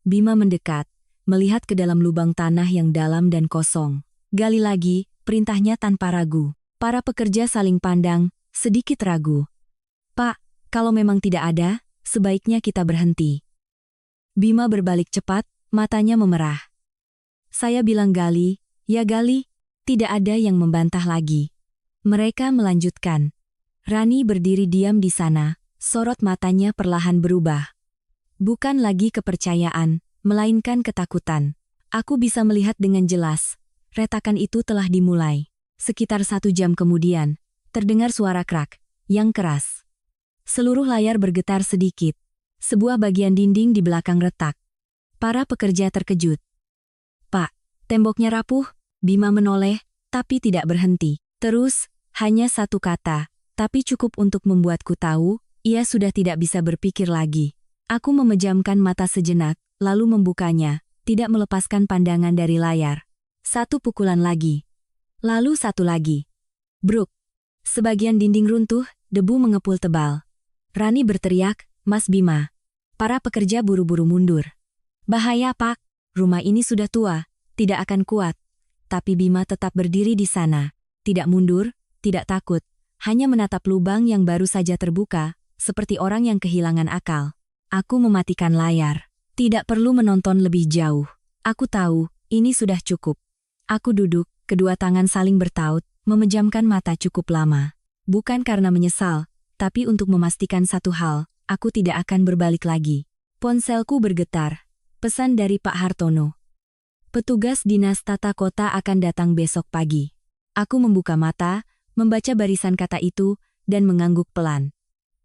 Bima mendekat, melihat ke dalam lubang tanah yang dalam dan kosong. Gali lagi, perintahnya tanpa ragu. Para pekerja saling pandang, sedikit ragu. Pak, kalau memang tidak ada, sebaiknya kita berhenti. Bima berbalik cepat, matanya memerah. Saya bilang gali, ya gali, tidak ada yang membantah lagi. Mereka melanjutkan. Rani berdiri diam di sana, sorot matanya perlahan berubah. Bukan lagi kepercayaan, melainkan ketakutan. Aku bisa melihat dengan jelas. Retakan itu telah dimulai. Sekitar 1 jam kemudian, terdengar suara krak, yang keras. Seluruh layar bergetar sedikit. Sebuah bagian dinding di belakang retak. Para pekerja terkejut. Pak, temboknya rapuh, Bima menoleh, tapi tidak berhenti. Terus, hanya satu kata, tapi cukup untuk membuatku tahu, ia sudah tidak bisa berpikir lagi. Aku memejamkan mata sejenak, lalu membukanya, tidak melepaskan pandangan dari layar. 1 pukulan lagi. Lalu 1 lagi. Bruk. Sebagian dinding runtuh, debu mengepul tebal. Rani berteriak, Mas Bima. Para pekerja buru-buru mundur. Bahaya, Pak. Rumah ini sudah tua, tidak akan kuat. Tapi Bima tetap berdiri di sana. Tidak mundur, tidak takut. Hanya menatap lubang yang baru saja terbuka, seperti orang yang kehilangan akal. Aku mematikan layar. Tidak perlu menonton lebih jauh. Aku tahu, ini sudah cukup. Aku duduk, kedua tangan saling bertaut, memejamkan mata cukup lama. Bukan karena menyesal, tapi untuk memastikan satu hal, aku tidak akan berbalik lagi. Ponselku bergetar. Pesan dari Pak Hartono. Petugas dinas tata kota akan datang besok pagi. Aku membuka mata, membaca barisan kata itu, dan mengangguk pelan.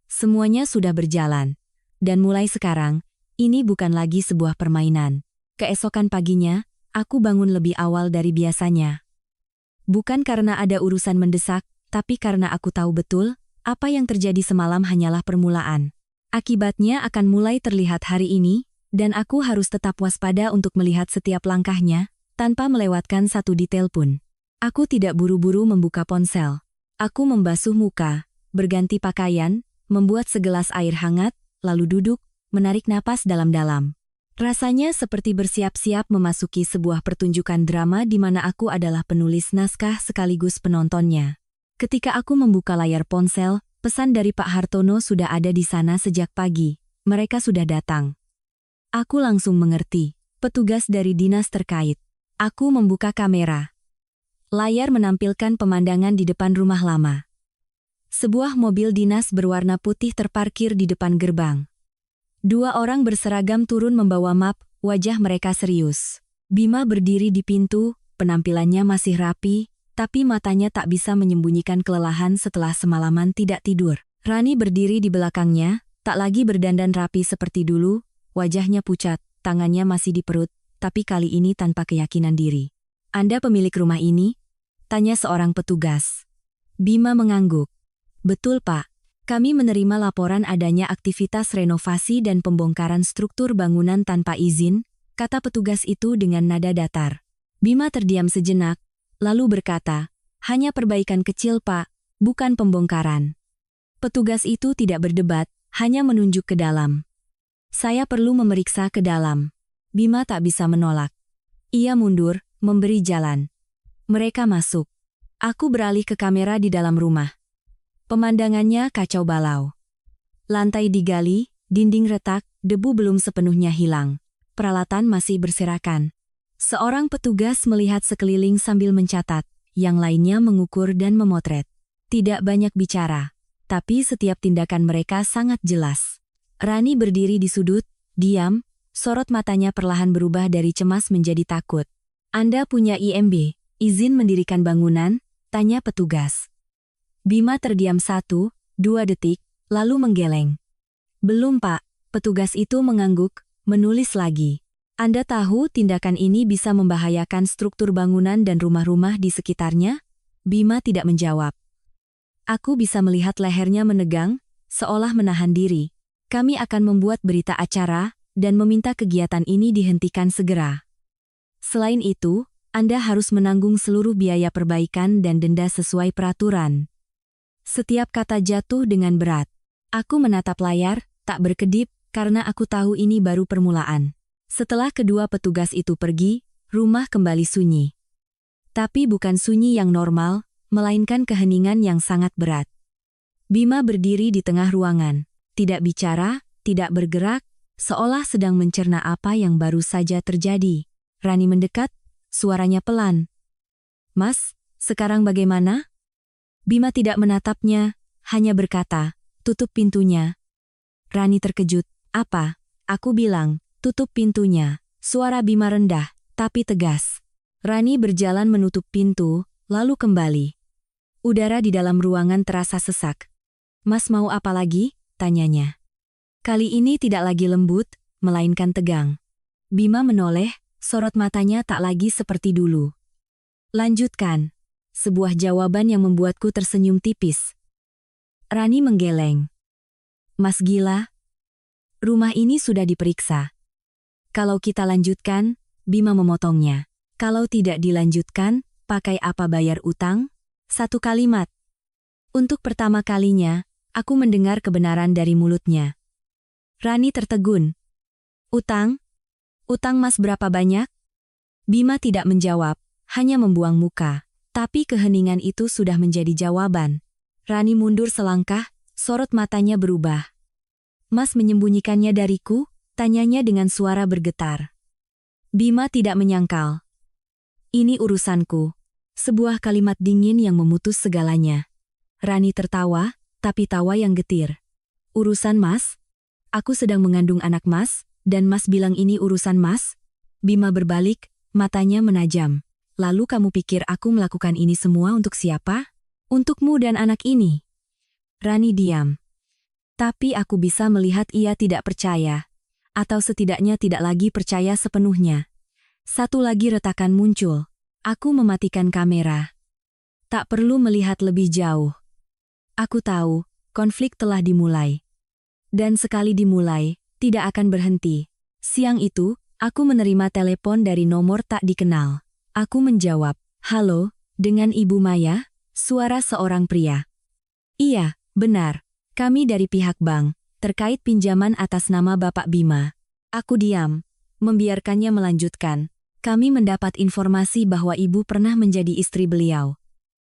Semuanya sudah berjalan. Dan mulai sekarang, ini bukan lagi sebuah permainan. Keesokan paginya, aku bangun lebih awal dari biasanya. Bukan karena ada urusan mendesak, tapi karena aku tahu betul, apa yang terjadi semalam hanyalah permulaan. Akibatnya akan mulai terlihat hari ini, dan aku harus tetap waspada untuk melihat setiap langkahnya, tanpa melewatkan satu detail pun. Aku tidak buru-buru membuka ponsel. Aku membasuh muka, berganti pakaian, membuat segelas air hangat, lalu duduk, menarik napas dalam-dalam. Rasanya seperti bersiap-siap memasuki sebuah pertunjukan drama di mana aku adalah penulis naskah sekaligus penontonnya. Ketika aku membuka layar ponsel, pesan dari Pak Hartono sudah ada di sana sejak pagi. Mereka sudah datang. Aku langsung mengerti. Petugas dari dinas terkait. Aku membuka kamera. Layar menampilkan pemandangan di depan rumah lama. Sebuah mobil dinas berwarna putih terparkir di depan gerbang. Dua orang berseragam turun membawa map, wajah mereka serius. Bima berdiri di pintu, penampilannya masih rapi, tapi matanya tak bisa menyembunyikan kelelahan setelah semalaman tidak tidur. Rani berdiri di belakangnya, tak lagi berdandan rapi seperti dulu, wajahnya pucat, tangannya masih di perut, tapi kali ini tanpa keyakinan diri. "Anda pemilik rumah ini?" tanya seorang petugas. Bima mengangguk. "Betul, Pak. Kami menerima laporan adanya aktivitas renovasi dan pembongkaran struktur bangunan tanpa izin," kata petugas itu dengan nada datar. Bima terdiam sejenak, lalu berkata, "Hanya perbaikan kecil, Pak, bukan pembongkaran." Petugas itu tidak berdebat, hanya menunjuk ke dalam. "Saya perlu memeriksa ke dalam." Bima tak bisa menolak. Ia mundur, memberi jalan. Mereka masuk. Aku beralih ke kamera di dalam rumah. Pemandangannya kacau balau. Lantai digali, dinding retak, debu belum sepenuhnya hilang. Peralatan masih berserakan. Seorang petugas melihat sekeliling sambil mencatat, yang lainnya mengukur dan memotret. Tidak banyak bicara, tapi setiap tindakan mereka sangat jelas. Rani berdiri di sudut, diam, sorot matanya perlahan berubah dari cemas menjadi takut. "Anda punya IMB, izin mendirikan bangunan?" tanya petugas. Bima terdiam 1-2 detik, lalu menggeleng. "Belum, Pak." Petugas itu mengangguk, menulis lagi. "Anda tahu tindakan ini bisa membahayakan struktur bangunan dan rumah-rumah di sekitarnya?" Bima tidak menjawab. Aku bisa melihat lehernya menegang, seolah menahan diri. "Kami akan membuat berita acara, dan meminta kegiatan ini dihentikan segera. Selain itu, Anda harus menanggung seluruh biaya perbaikan dan denda sesuai peraturan." Setiap kata jatuh dengan berat. Aku menatap layar, tak berkedip, karena aku tahu ini baru permulaan. Setelah kedua petugas itu pergi, rumah kembali sunyi. Tapi bukan sunyi yang normal, melainkan keheningan yang sangat berat. Bima berdiri di tengah ruangan. Tidak bicara, tidak bergerak, seolah sedang mencerna apa yang baru saja terjadi. Rani mendekat, suaranya pelan. "Mas, sekarang bagaimana?" Bima tidak menatapnya, hanya berkata, "Tutup pintunya." Rani terkejut. "Apa?" Aku bilang, "Tutup pintunya." Suara Bima rendah, tapi tegas. Rani berjalan menutup pintu, lalu kembali. Udara di dalam ruangan terasa sesak. "Mas mau apa lagi?" tanyanya. Kali ini tidak lagi lembut, melainkan tegang. Bima menoleh, sorot matanya tak lagi seperti dulu. "Lanjutkan." Sebuah jawaban yang membuatku tersenyum tipis. Rani menggeleng. "Mas gila? Rumah ini sudah diperiksa. Kalau kita lanjutkan," Bima memotongnya. "Kalau tidak dilanjutkan, pakai apa bayar utang?" Satu kalimat. Untuk pertama kalinya, aku mendengar kebenaran dari mulutnya. Rani tertegun. "Utang? Utang Mas berapa banyak?" Bima tidak menjawab, hanya membuang muka. Tapi keheningan itu sudah menjadi jawaban. Rani mundur selangkah, sorot matanya berubah. "Mas menyembunyikannya dariku?" tanyanya dengan suara bergetar. Bima tidak menyangkal. "Ini urusanku." Sebuah kalimat dingin yang memutus segalanya. Rani tertawa, tapi tawa yang getir. "Urusan Mas?" Aku sedang mengandung anak Mas, dan Mas bilang ini urusan Mas? Bima berbalik, matanya menajam. Lalu kamu pikir aku melakukan ini semua untuk siapa? Untukmu dan anak ini. Rani diam. Tapi aku bisa melihat ia tidak percaya. Atau setidaknya tidak lagi percaya sepenuhnya. Satu lagi retakan muncul. Aku mematikan kamera. Tak perlu melihat lebih jauh. Aku tahu, konflik telah dimulai. Dan sekali dimulai, tidak akan berhenti. Siang itu, aku menerima telepon dari nomor tak dikenal. Aku menjawab, "Halo, dengan Ibu Maya?" Suara seorang pria. "Iya, benar. Kami dari pihak bank, terkait pinjaman atas nama Bapak Bima." Aku diam, membiarkannya melanjutkan. "Kami mendapat informasi bahwa Ibu pernah menjadi istri beliau."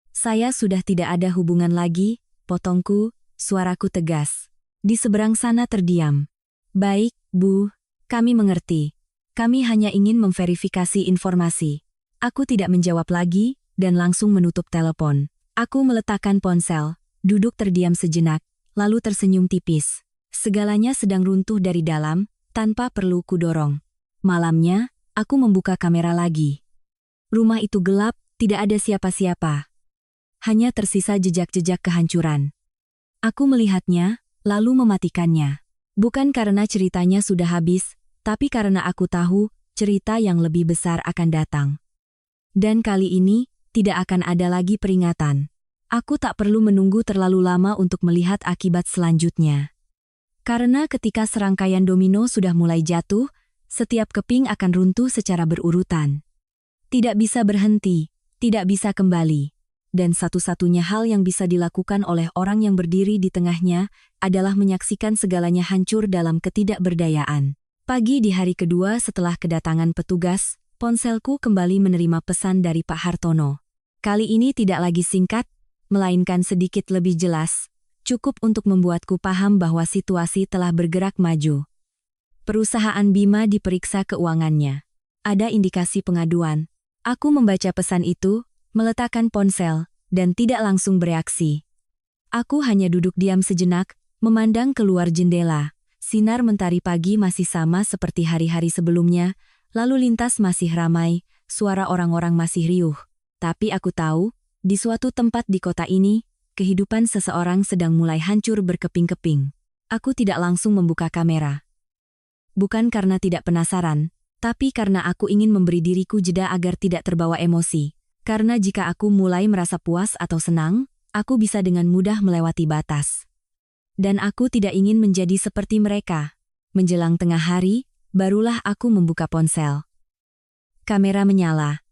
"Saya sudah tidak ada hubungan lagi," potongku, suaraku tegas. Di seberang sana terdiam. "Baik, Bu. Kami mengerti. Kami hanya ingin memverifikasi informasi." Aku tidak menjawab lagi, dan langsung menutup telepon. Aku meletakkan ponsel, duduk terdiam sejenak, lalu tersenyum tipis. Segalanya sedang runtuh dari dalam, tanpa perlu kudorong. Malamnya, aku membuka kamera lagi. Rumah itu gelap, tidak ada siapa-siapa. Hanya tersisa jejak-jejak kehancuran. Aku melihatnya, lalu mematikannya. Bukan karena ceritanya sudah habis, tapi karena aku tahu, cerita yang lebih besar akan datang. Dan kali ini, tidak akan ada lagi peringatan. Aku tak perlu menunggu terlalu lama untuk melihat akibat selanjutnya. Karena ketika serangkaian domino sudah mulai jatuh, setiap keping akan runtuh secara berurutan. Tidak bisa berhenti, tidak bisa kembali. Dan satu-satunya hal yang bisa dilakukan oleh orang yang berdiri di tengahnya adalah menyaksikan segalanya hancur dalam ketidakberdayaan. Pagi di hari kedua setelah kedatangan petugas, ponselku kembali menerima pesan dari Pak Hartono. Kali ini tidak lagi singkat, melainkan sedikit lebih jelas, cukup untuk membuatku paham bahwa situasi telah bergerak maju. Perusahaan Bima diperiksa keuangannya. Ada indikasi pengaduan. Aku membaca pesan itu, meletakkan ponsel, dan tidak langsung bereaksi. Aku hanya duduk diam sejenak, memandang keluar jendela. Sinar mentari pagi masih sama seperti hari-hari sebelumnya, lalu lintas masih ramai, suara orang-orang masih riuh. Tapi aku tahu, di suatu tempat di kota ini, kehidupan seseorang sedang mulai hancur berkeping-keping. Aku tidak langsung membuka kamera. Bukan karena tidak penasaran, tapi karena aku ingin memberi diriku jeda agar tidak terbawa emosi. Karena jika aku mulai merasa puas atau senang, aku bisa dengan mudah melewati batas. Dan aku tidak ingin menjadi seperti mereka. Menjelang tengah hari, barulah aku membuka ponsel. Kamera menyala.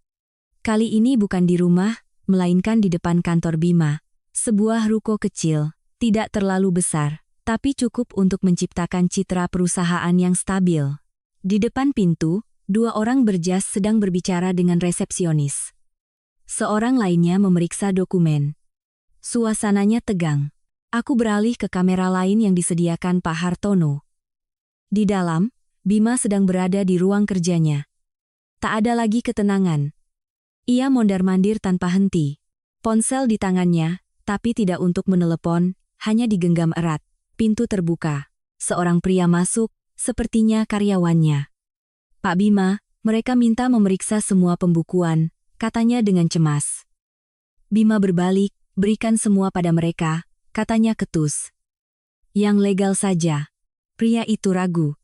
Kali ini bukan di rumah, melainkan di depan kantor Bima. Sebuah ruko kecil, tidak terlalu besar, tapi cukup untuk menciptakan citra perusahaan yang stabil. Di depan pintu, dua orang berjas sedang berbicara dengan resepsionis. Seorang lainnya memeriksa dokumen. Suasananya tegang. Aku beralih ke kamera lain yang disediakan Pak Hartono. Di dalam, Bima sedang berada di ruang kerjanya. Tak ada lagi ketenangan. Ia mondar-mandir tanpa henti. Ponsel di tangannya, tapi tidak untuk menelepon, hanya digenggam erat. Pintu terbuka. Seorang pria masuk, sepertinya karyawannya. "Pak Bima, mereka minta memeriksa semua pembukuan," katanya dengan cemas. Bima berbalik, "Berikan semua pada mereka," katanya ketus. "Yang legal saja." Pria itu ragu.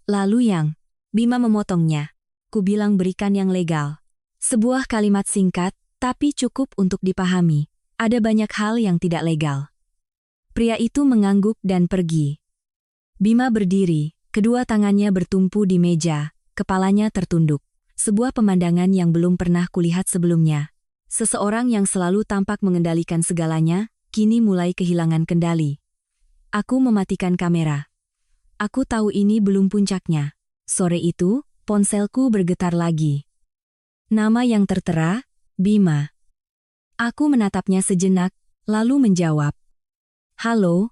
"Lalu yang?" Bima memotongnya. "Ku bilang berikan yang legal." Sebuah kalimat singkat, tapi cukup untuk dipahami. Ada banyak hal yang tidak legal. Pria itu mengangguk dan pergi. Bima berdiri, kedua tangannya bertumpu di meja, kepalanya tertunduk. Sebuah pemandangan yang belum pernah kulihat sebelumnya. Seseorang yang selalu tampak mengendalikan segalanya, kini mulai kehilangan kendali. Aku mematikan kamera. Aku tahu ini belum puncaknya. Sore itu, ponselku bergetar lagi. Nama yang tertera, Bima. Aku menatapnya sejenak, lalu menjawab. "Halo."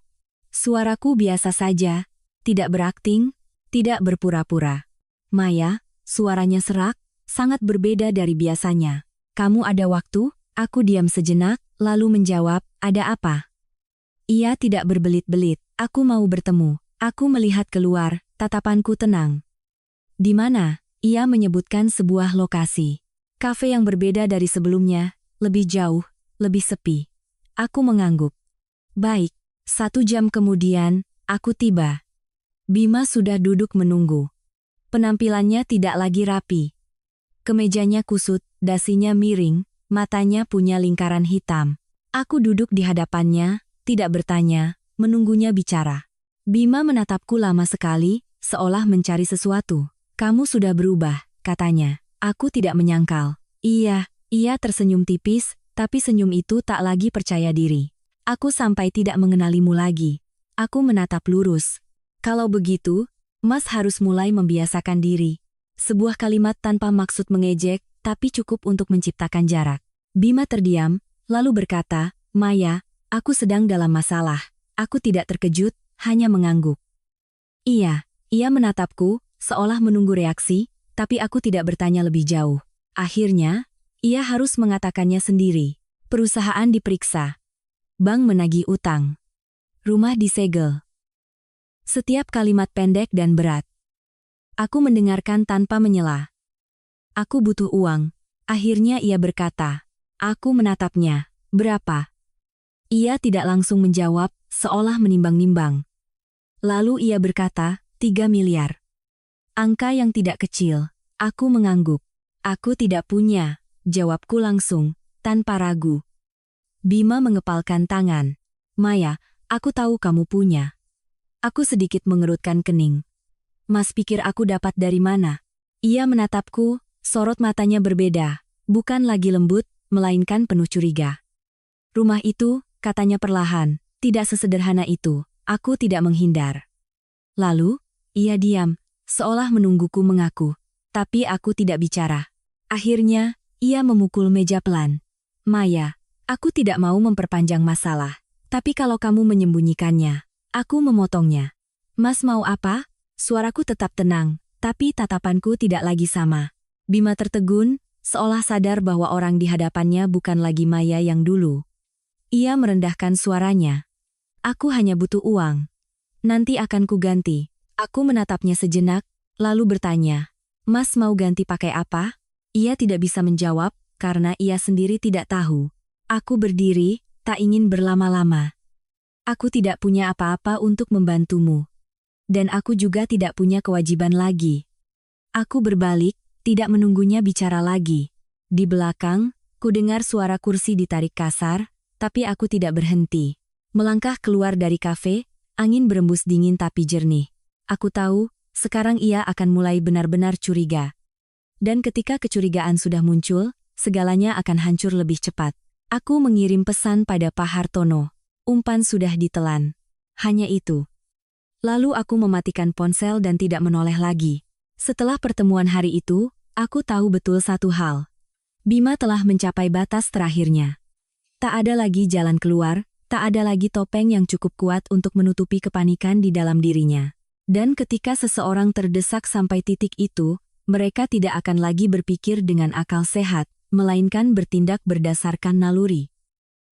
Suaraku biasa saja, tidak berakting, tidak berpura-pura. "Maya," suaranya serak, sangat berbeda dari biasanya. "Kamu ada waktu?" Aku diam sejenak, lalu menjawab, "Ada apa?" Ia tidak berbelit-belit. "Aku mau bertemu." Aku melihat keluar, tatapanku tenang. Di mana? Ia menyebutkan sebuah lokasi. Kafe yang berbeda dari sebelumnya, lebih jauh, lebih sepi. Aku mengangguk. Baik, 1 jam kemudian, aku tiba. Bima sudah duduk menunggu. Penampilannya tidak lagi rapi. Kemejanya kusut, dasinya miring, matanya punya lingkaran hitam. Aku duduk di hadapannya, tidak bertanya, menunggunya bicara. Bima menatapku lama sekali, seolah mencari sesuatu. Kamu sudah berubah, katanya. Aku tidak menyangkal. Iya, ia tersenyum tipis, tapi senyum itu tak lagi percaya diri. Aku sampai tidak mengenalimu lagi. Aku menatap lurus. Kalau begitu, Mas harus mulai membiasakan diri. Sebuah kalimat tanpa maksud mengejek, tapi cukup untuk menciptakan jarak. Bima terdiam, lalu berkata, Maya, aku sedang dalam masalah. Aku tidak terkejut, hanya mengangguk. Iya, ia menatapku, seolah menunggu reaksi, tapi aku tidak bertanya lebih jauh. Akhirnya, ia harus mengatakannya sendiri. Perusahaan diperiksa. Bank menagih utang. Rumah disegel. Setiap kalimat pendek dan berat. Aku mendengarkan tanpa menyela. Aku butuh uang. Akhirnya ia berkata. Aku menatapnya. Berapa? Ia tidak langsung menjawab, seolah menimbang-nimbang. Lalu ia berkata, 3 miliar. Angka yang tidak kecil. Aku mengangguk. Aku tidak punya, jawabku langsung, tanpa ragu. Bima mengepalkan tangan. Maya, aku tahu kamu punya. Aku sedikit mengerutkan kening. Mas pikir aku dapat dari mana? Ia menatapku, sorot matanya berbeda, bukan lagi lembut, melainkan penuh curiga. Rumah itu, katanya perlahan, tidak sesederhana itu, aku tidak menghindar. Lalu, ia diam, seolah menungguku mengaku, tapi aku tidak bicara. Akhirnya, ia memukul meja pelan. Maya, aku tidak mau memperpanjang masalah, tapi kalau kamu menyembunyikannya, aku memotongnya. Mas mau apa? Suaraku tetap tenang, tapi tatapanku tidak lagi sama. Bima tertegun, seolah sadar bahwa orang di hadapannya bukan lagi Maya yang dulu. Ia merendahkan suaranya. Aku hanya butuh uang. Nanti akan kuganti. Aku menatapnya sejenak, lalu bertanya, Mas mau ganti pakai apa? Ia tidak bisa menjawab, karena ia sendiri tidak tahu. Aku berdiri, tak ingin berlama-lama. Aku tidak punya apa-apa untuk membantumu. Dan aku juga tidak punya kewajiban lagi. Aku berbalik, tidak menunggunya bicara lagi. Di belakang, ku dengar suara kursi ditarik kasar, tapi aku tidak berhenti. Melangkah keluar dari kafe, angin berembus dingin tapi jernih. Aku tahu, sekarang ia akan mulai benar-benar curiga. Dan ketika kecurigaan sudah muncul, segalanya akan hancur lebih cepat. Aku mengirim pesan pada Pak Hartono. Umpan sudah ditelan. Hanya itu. Lalu aku mematikan ponsel dan tidak menoleh lagi. Setelah pertemuan hari itu, aku tahu betul satu hal. Bima telah mencapai batas terakhirnya. Tak ada lagi jalan keluar, tak ada lagi topeng yang cukup kuat untuk menutupi kepanikan di dalam dirinya. Dan ketika seseorang terdesak sampai titik itu, mereka tidak akan lagi berpikir dengan akal sehat, melainkan bertindak berdasarkan naluri.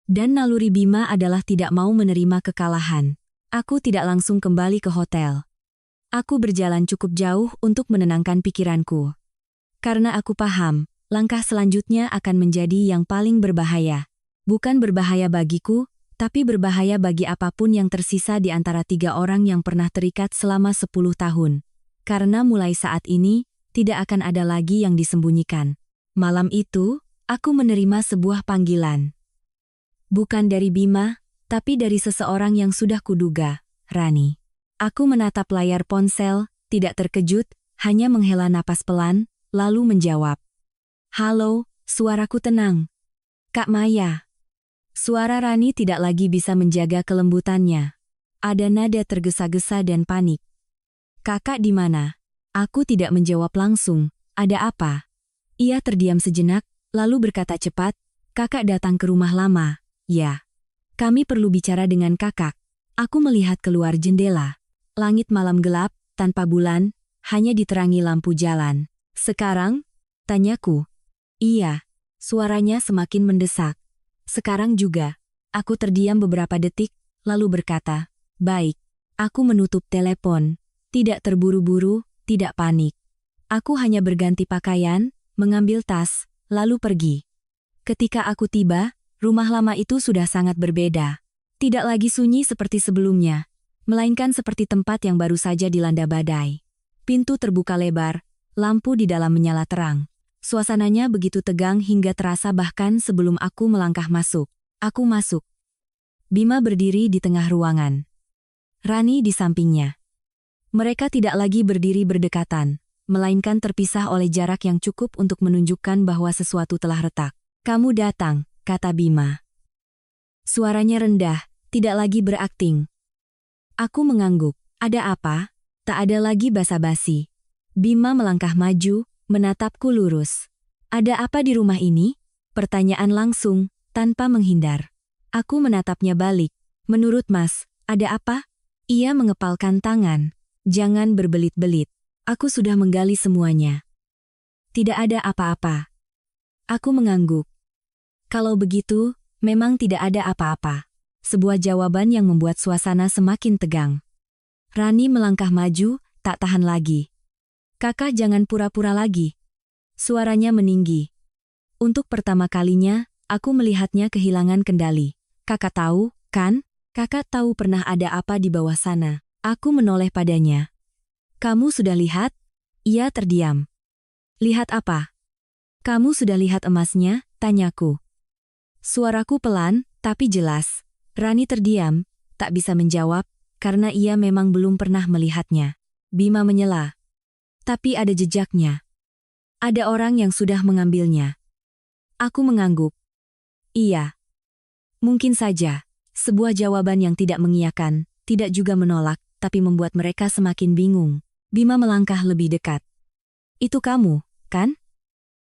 Dan naluri Bima adalah tidak mau menerima kekalahan. Aku tidak langsung kembali ke hotel. Aku berjalan cukup jauh untuk menenangkan pikiranku. Karena aku paham, langkah selanjutnya akan menjadi yang paling berbahaya. Bukan berbahaya bagiku, tapi berbahaya bagi apapun yang tersisa di antara 3 orang yang pernah terikat selama 10 tahun. Karena mulai saat ini, tidak akan ada lagi yang disembunyikan. Malam itu, aku menerima sebuah panggilan. Bukan dari Bima, tapi dari seseorang yang sudah kuduga, Rani. Aku menatap layar ponsel, tidak terkejut, hanya menghela napas pelan, lalu menjawab. Halo, suaraku tenang. Kak Maya. Suara Rani tidak lagi bisa menjaga kelembutannya. Ada nada tergesa-gesa dan panik. Kakak di mana? Aku tidak menjawab langsung. Ada apa? Ia terdiam sejenak, lalu berkata cepat, kakak datang ke rumah lama. Ya. Kami perlu bicara dengan kakak. Aku melihat keluar jendela. Langit malam gelap, tanpa bulan, hanya diterangi lampu jalan. Sekarang? Tanyaku. Iya. Suaranya semakin mendesak. Sekarang juga. Aku terdiam beberapa detik, lalu berkata, baik. Aku menutup telepon. Tidak terburu-buru, tidak panik. Aku hanya berganti pakaian, mengambil tas, lalu pergi. Ketika aku tiba, rumah lama itu sudah sangat berbeda. Tidak lagi sunyi seperti sebelumnya, melainkan seperti tempat yang baru saja dilanda badai. Pintu terbuka lebar, lampu di dalam menyala terang. Suasananya begitu tegang hingga terasa bahkan sebelum aku melangkah masuk. Aku masuk. Bima berdiri di tengah ruangan. Rani di sampingnya. Mereka tidak lagi berdiri berdekatan, melainkan terpisah oleh jarak yang cukup untuk menunjukkan bahwa sesuatu telah retak. "Kamu datang," kata Bima. Suaranya rendah, tidak lagi berakting. Aku mengangguk. "Ada apa?" Tak ada lagi basa-basi. Bima melangkah maju, menatapku lurus. "Ada apa di rumah ini?" Pertanyaan langsung, tanpa menghindar. Aku menatapnya balik. "Menurut Mas, ada apa?" Ia mengepalkan tangan. "Jangan berbelit-belit. Aku sudah menggali semuanya." "Tidak ada apa-apa." Aku mengangguk. Kalau begitu, memang tidak ada apa-apa. Sebuah jawaban yang membuat suasana semakin tegang. Rani melangkah maju, tak tahan lagi. "Kakak jangan pura-pura lagi." Suaranya meninggi. Untuk pertama kalinya, aku melihatnya kehilangan kendali. "Kakak tahu, kan? Kakak tahu pernah ada apa di bawah sana." Aku menoleh padanya. "Kamu sudah lihat?" Ia terdiam. "Lihat apa?" "Kamu sudah lihat emasnya?" tanyaku. Suaraku pelan, tapi jelas. Rani terdiam, tak bisa menjawab, karena ia memang belum pernah melihatnya. Bima menyela. "Tapi ada jejaknya. Ada orang yang sudah mengambilnya." Aku mengangguk. "Iya. Mungkin saja." Sebuah jawaban yang tidak mengiyakan, tidak juga menolak, tapi membuat mereka semakin bingung. Bima melangkah lebih dekat. "Itu kamu, kan?"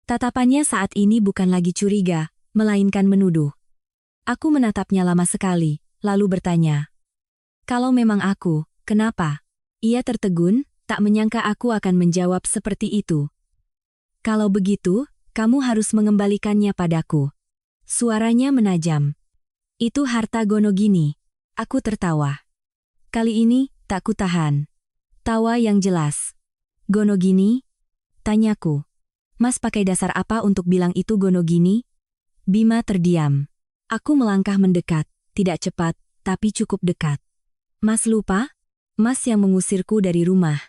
Tatapannya saat ini bukan lagi curiga, melainkan menuduh. Aku menatapnya lama sekali, lalu bertanya. "Kalau memang aku, kenapa?" Ia tertegun, tak menyangka aku akan menjawab seperti itu. "Kalau begitu, kamu harus mengembalikannya padaku." Suaranya menajam. "Itu harta Gonogini." Aku tertawa. Kali ini, tak kutahan. Tawa yang jelas. "Gonogini?" tanyaku. "Mas pakai dasar apa untuk bilang itu Gonogini?" Bima terdiam. Aku melangkah mendekat, tidak cepat, tapi cukup dekat. "Mas lupa? Mas yang mengusirku dari rumah.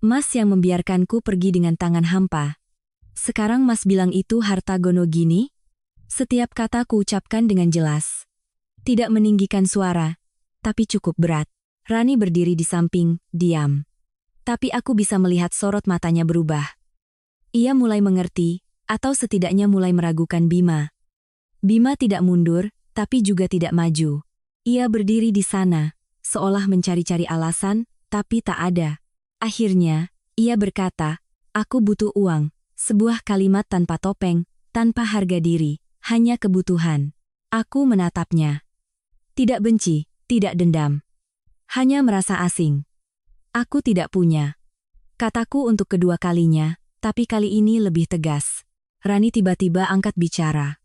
Mas yang membiarkanku pergi dengan tangan hampa. Sekarang Mas bilang itu harta Gonogini?" Setiap kata ku ucapkan dengan jelas. Tidak meninggikan suara, tapi cukup berat. Rani berdiri di samping, diam. Tapi aku bisa melihat sorot matanya berubah. Ia mulai mengerti, atau setidaknya mulai meragukan Bima. Bima tidak mundur, tapi juga tidak maju. Ia berdiri di sana, seolah mencari-cari alasan, tapi tak ada. Akhirnya, ia berkata, "Aku butuh uang." Sebuah kalimat tanpa topeng, tanpa harga diri, hanya kebutuhan. Aku menatapnya. Tidak benci, tidak dendam. Hanya merasa asing. "Aku tidak punya." Kataku untuk kedua kalinya, tapi kali ini lebih tegas. Rani tiba-tiba angkat bicara.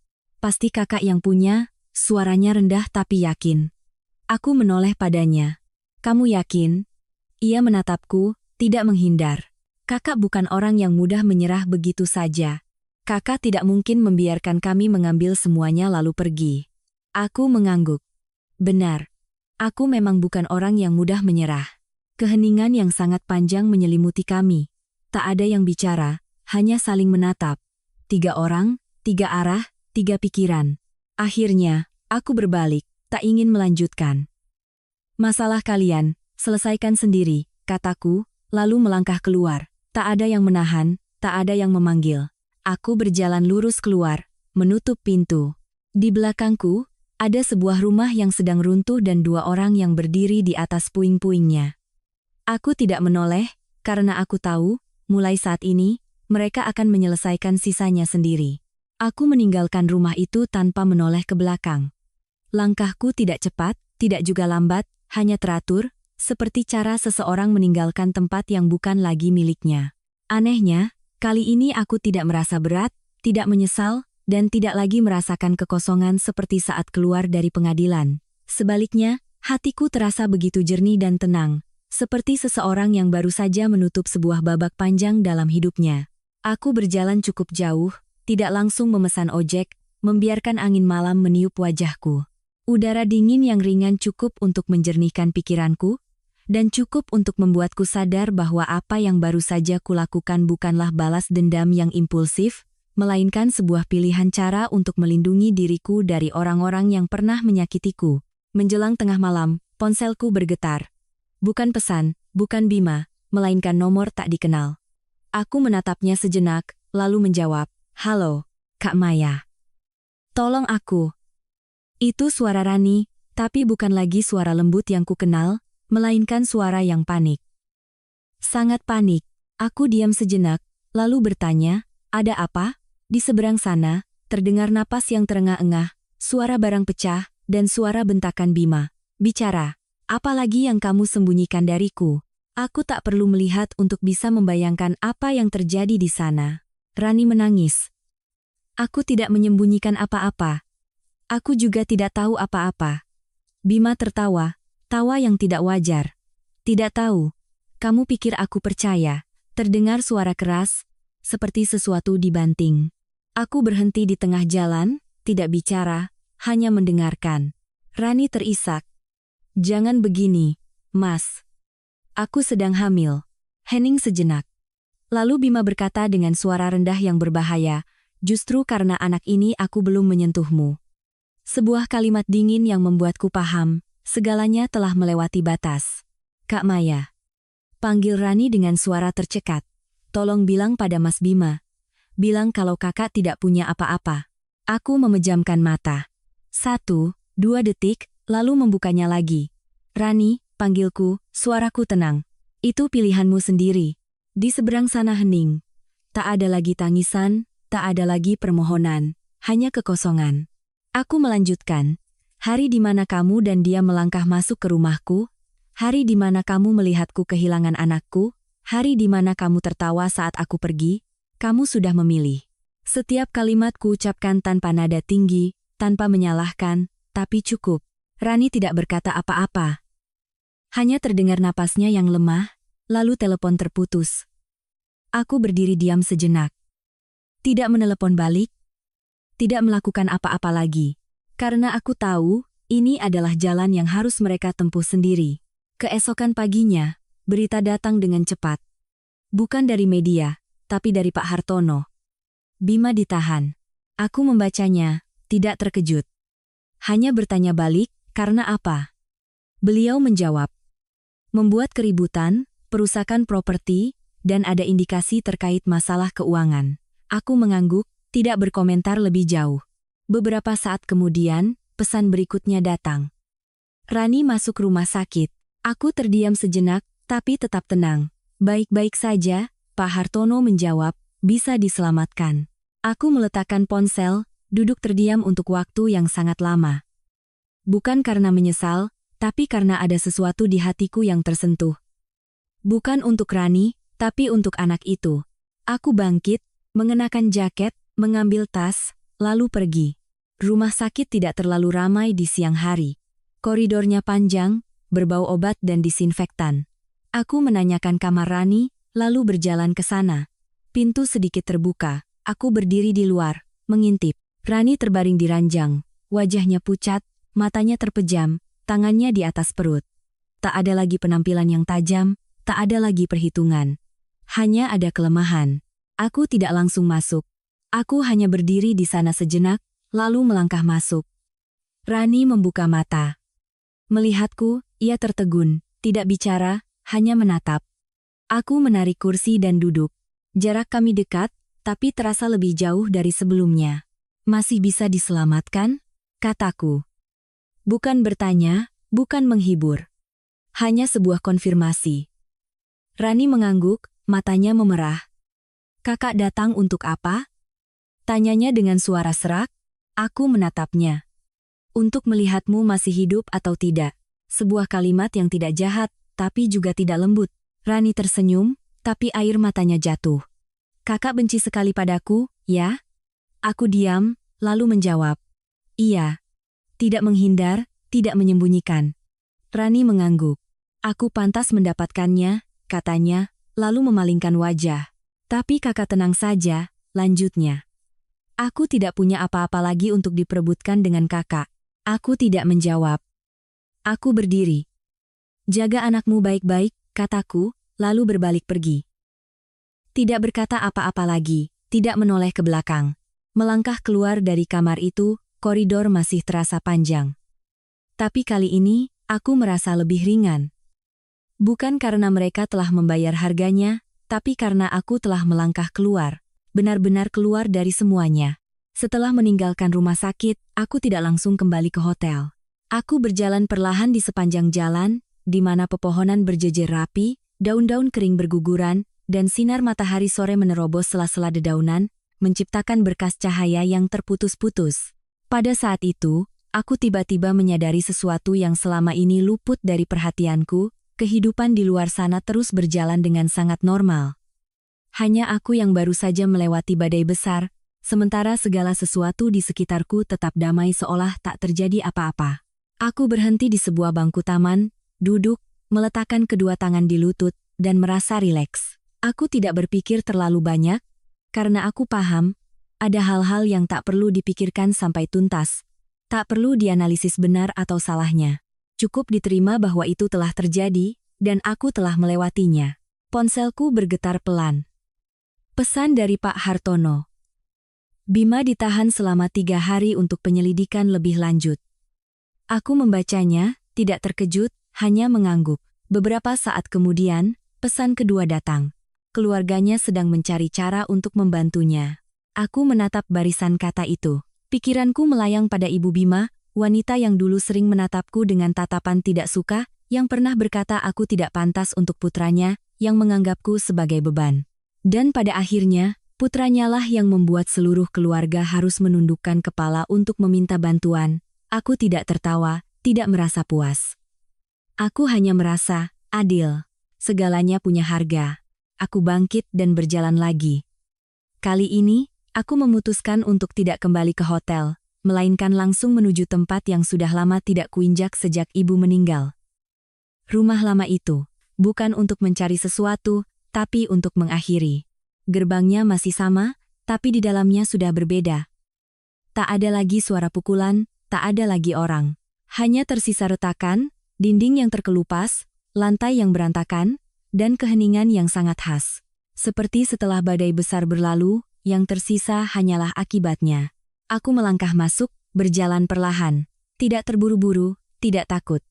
"Pasti kakak yang punya," suaranya rendah tapi yakin. Aku menoleh padanya. "Kamu yakin?" Ia menatapku, tidak menghindar. "Kakak bukan orang yang mudah menyerah begitu saja. Kakak tidak mungkin membiarkan kami mengambil semuanya lalu pergi." Aku mengangguk. Benar. Aku memang bukan orang yang mudah menyerah. Keheningan yang sangat panjang menyelimuti kami. Tak ada yang bicara, hanya saling menatap. 3 orang, 3 arah, 3 pikiran. Akhirnya, aku berbalik, tak ingin melanjutkan. "Masalah kalian, selesaikan sendiri," kataku, lalu melangkah keluar. Tak ada yang menahan, tak ada yang memanggil. Aku berjalan lurus keluar, menutup pintu. Di belakangku, ada sebuah rumah yang sedang runtuh dan 2 orang yang berdiri di atas puing-puingnya. Aku tidak menoleh, karena aku tahu, mulai saat ini, mereka akan menyelesaikan sisanya sendiri. Aku meninggalkan rumah itu tanpa menoleh ke belakang. Langkahku tidak cepat, tidak juga lambat, hanya teratur, seperti cara seseorang meninggalkan tempat yang bukan lagi miliknya. Anehnya, kali ini aku tidak merasa berat, tidak menyesal, dan tidak lagi merasakan kekosongan seperti saat keluar dari pengadilan. Sebaliknya, Hatiku terasa begitu jernih dan tenang, seperti seseorang yang baru saja menutup sebuah babak panjang dalam hidupnya. Aku berjalan cukup jauh, tidak langsung memesan ojek, membiarkan angin malam meniup wajahku. Udara dingin yang ringan cukup untuk menjernihkan pikiranku, dan cukup untuk membuatku sadar bahwa apa yang baru saja kulakukan bukanlah balas dendam yang impulsif, melainkan sebuah pilihan cara untuk melindungi diriku dari orang-orang yang pernah menyakitiku. Menjelang tengah malam, ponselku bergetar. Bukan pesan, bukan Bima, melainkan nomor tak dikenal. Aku menatapnya sejenak, lalu menjawab, "Halo, Kak Maya. Tolong aku." Itu suara Rani, tapi bukan lagi suara lembut yang kukenal, melainkan suara yang panik. Sangat panik. Aku diam sejenak, lalu bertanya, "Ada apa?" Di seberang sana, terdengar napas yang terengah-engah, suara barang pecah, dan suara bentakan Bima. "Bicara, apa lagi yang kamu sembunyikan dariku?" Aku tak perlu melihat untuk bisa membayangkan apa yang terjadi di sana. Rani menangis. "Aku tidak menyembunyikan apa-apa. Aku juga tidak tahu apa-apa." Bima tertawa, tawa yang tidak wajar. "Tidak tahu? Kamu pikir aku percaya?" Terdengar suara keras, seperti sesuatu dibanting. Aku berhenti di tengah jalan, tidak bicara, hanya mendengarkan. Rani terisak. "Jangan begini, Mas. Aku sedang hamil." Hening sejenak. Lalu Bima berkata dengan suara rendah yang berbahaya, "Justru karena anak ini aku belum menyentuhmu." Sebuah kalimat dingin yang membuatku paham, segalanya telah melewati batas. "Kak Maya." Panggil Rani dengan suara tercekat. "Tolong bilang pada Mas Bima. Bilang kalau kakak tidak punya apa-apa." Aku memejamkan mata. 1-2 detik, lalu membukanya lagi. "Rani," panggilku, suaraku tenang. "Itu pilihanmu sendiri." Di seberang sana hening. Tak ada lagi tangisan, tak ada lagi permohonan, hanya kekosongan. Aku melanjutkan. "Hari di mana kamu dan dia melangkah masuk ke rumahku, hari di mana kamu melihatku kehilangan anakku, hari di mana kamu tertawa saat aku pergi, kamu sudah memilih." Setiap kalimat kuucapkan tanpa nada tinggi, tanpa menyalahkan, tapi cukup. Rani tidak berkata apa-apa. Hanya terdengar napasnya yang lemah, lalu telepon terputus. Aku berdiri diam sejenak. Tidak menelepon balik, tidak melakukan apa-apa lagi. Karena aku tahu, ini adalah jalan yang harus mereka tempuh sendiri. Keesokan paginya, berita datang dengan cepat. Bukan dari media, tapi dari Pak Hartono. Bima ditahan. Aku membacanya, tidak terkejut. Hanya bertanya balik, karena apa? Beliau menjawab. Membuat keributan, perusakan properti, dan ada indikasi terkait masalah keuangan. Aku mengangguk, tidak berkomentar lebih jauh. Beberapa saat kemudian, pesan berikutnya datang. Rani masuk rumah sakit. Aku terdiam sejenak, tapi tetap tenang. "Baik-baik saja," Pak Hartono menjawab, "bisa diselamatkan." Aku meletakkan ponsel, duduk terdiam untuk waktu yang sangat lama. Bukan karena menyesal, tapi karena ada sesuatu di hatiku yang tersentuh. Bukan untuk Rani, tapi untuk anak itu. Aku bangkit, mengenakan jaket, mengambil tas, lalu pergi. Rumah sakit tidak terlalu ramai di siang hari. Koridornya panjang, berbau obat dan disinfektan. Aku menanyakan kamar Rani, lalu berjalan ke sana. Pintu sedikit terbuka. Aku berdiri di luar, mengintip. Rani terbaring di ranjang, wajahnya pucat, matanya terpejam, tangannya di atas perut. Tak ada lagi penampilan yang tajam, tak ada lagi perhitungan. Hanya ada kelemahan. Aku tidak langsung masuk. Aku hanya berdiri di sana sejenak, lalu melangkah masuk. Rani membuka mata. Melihatku, ia tertegun, tidak bicara, hanya menatap. Aku menarik kursi dan duduk. Jarak kami dekat, tapi terasa lebih jauh dari sebelumnya. "Masih bisa diselamatkan?" kataku. Bukan bertanya, bukan menghibur. Hanya sebuah konfirmasi. Rani mengangguk, matanya memerah. "Kakak datang untuk apa?" tanyanya dengan suara serak. Aku menatapnya. "Untuk melihatmu masih hidup atau tidak." Sebuah kalimat yang tidak jahat, tapi juga tidak lembut. Rani tersenyum, tapi air matanya jatuh. "Kakak benci sekali padaku, ya?" Aku diam, lalu menjawab. "Iya." Tidak menghindar, tidak menyembunyikan. Rani mengangguk. Aku pantas mendapatkannya, katanya, lalu memalingkan wajah. Tapi kakak tenang saja, lanjutnya. Aku tidak punya apa-apa lagi untuk diperebutkan dengan kakak. Aku tidak menjawab. Aku berdiri. Jaga anakmu baik-baik, kataku, lalu berbalik pergi. Tidak berkata apa-apa lagi, tidak menoleh ke belakang. Melangkah keluar dari kamar itu, koridor masih terasa panjang. Tapi kali ini, aku merasa lebih ringan. Bukan karena mereka telah membayar harganya, tapi karena aku telah melangkah keluar. Benar-benar keluar dari semuanya. Setelah meninggalkan rumah sakit, aku tidak langsung kembali ke hotel. Aku berjalan perlahan di sepanjang jalan, di mana pepohonan berjejer rapi, daun-daun kering berguguran, dan sinar matahari sore menerobos sela-sela dedaunan, menciptakan berkas cahaya yang terputus-putus. Pada saat itu, aku tiba-tiba menyadari sesuatu yang selama ini luput dari perhatianku. Kehidupan di luar sana terus berjalan dengan sangat normal. Hanya aku yang baru saja melewati badai besar, sementara segala sesuatu di sekitarku tetap damai seolah tak terjadi apa-apa. Aku berhenti di sebuah bangku taman, duduk, meletakkan kedua tangan di lutut, dan merasa rileks. Aku tidak berpikir terlalu banyak, karena aku paham, ada hal-hal yang tak perlu dipikirkan sampai tuntas, tak perlu dianalisis benar atau salahnya. Cukup diterima bahwa itu telah terjadi, dan aku telah melewatinya. Ponselku bergetar pelan. Pesan dari Pak Hartono. Bima ditahan selama 3 hari untuk penyelidikan lebih lanjut. Aku membacanya, tidak terkejut, hanya mengangguk. Beberapa saat kemudian, pesan kedua datang. Keluarganya sedang mencari cara untuk membantunya. Aku menatap barisan kata itu. Pikiranku melayang pada Ibu Bima, wanita yang dulu sering menatapku dengan tatapan tidak suka, yang pernah berkata aku tidak pantas untuk putranya, yang menganggapku sebagai beban. Dan pada akhirnya, putranya lah yang membuat seluruh keluarga harus menundukkan kepala untuk meminta bantuan. Aku tidak tertawa, tidak merasa puas. Aku hanya merasa, adil. Segalanya punya harga. Aku bangkit dan berjalan lagi. Kali ini, aku memutuskan untuk tidak kembali ke hotel, melainkan langsung menuju tempat yang sudah lama tidak kuinjak sejak ibu meninggal. Rumah lama itu, bukan untuk mencari sesuatu, tapi untuk mengakhiri. Gerbangnya masih sama, tapi di dalamnya sudah berbeda. Tak ada lagi suara pukulan, tak ada lagi orang. Hanya tersisa retakan, dinding yang terkelupas, lantai yang berantakan, dan keheningan yang sangat khas. Seperti setelah badai besar berlalu, yang tersisa hanyalah akibatnya. Aku melangkah masuk, berjalan perlahan. Tidak terburu-buru, tidak takut.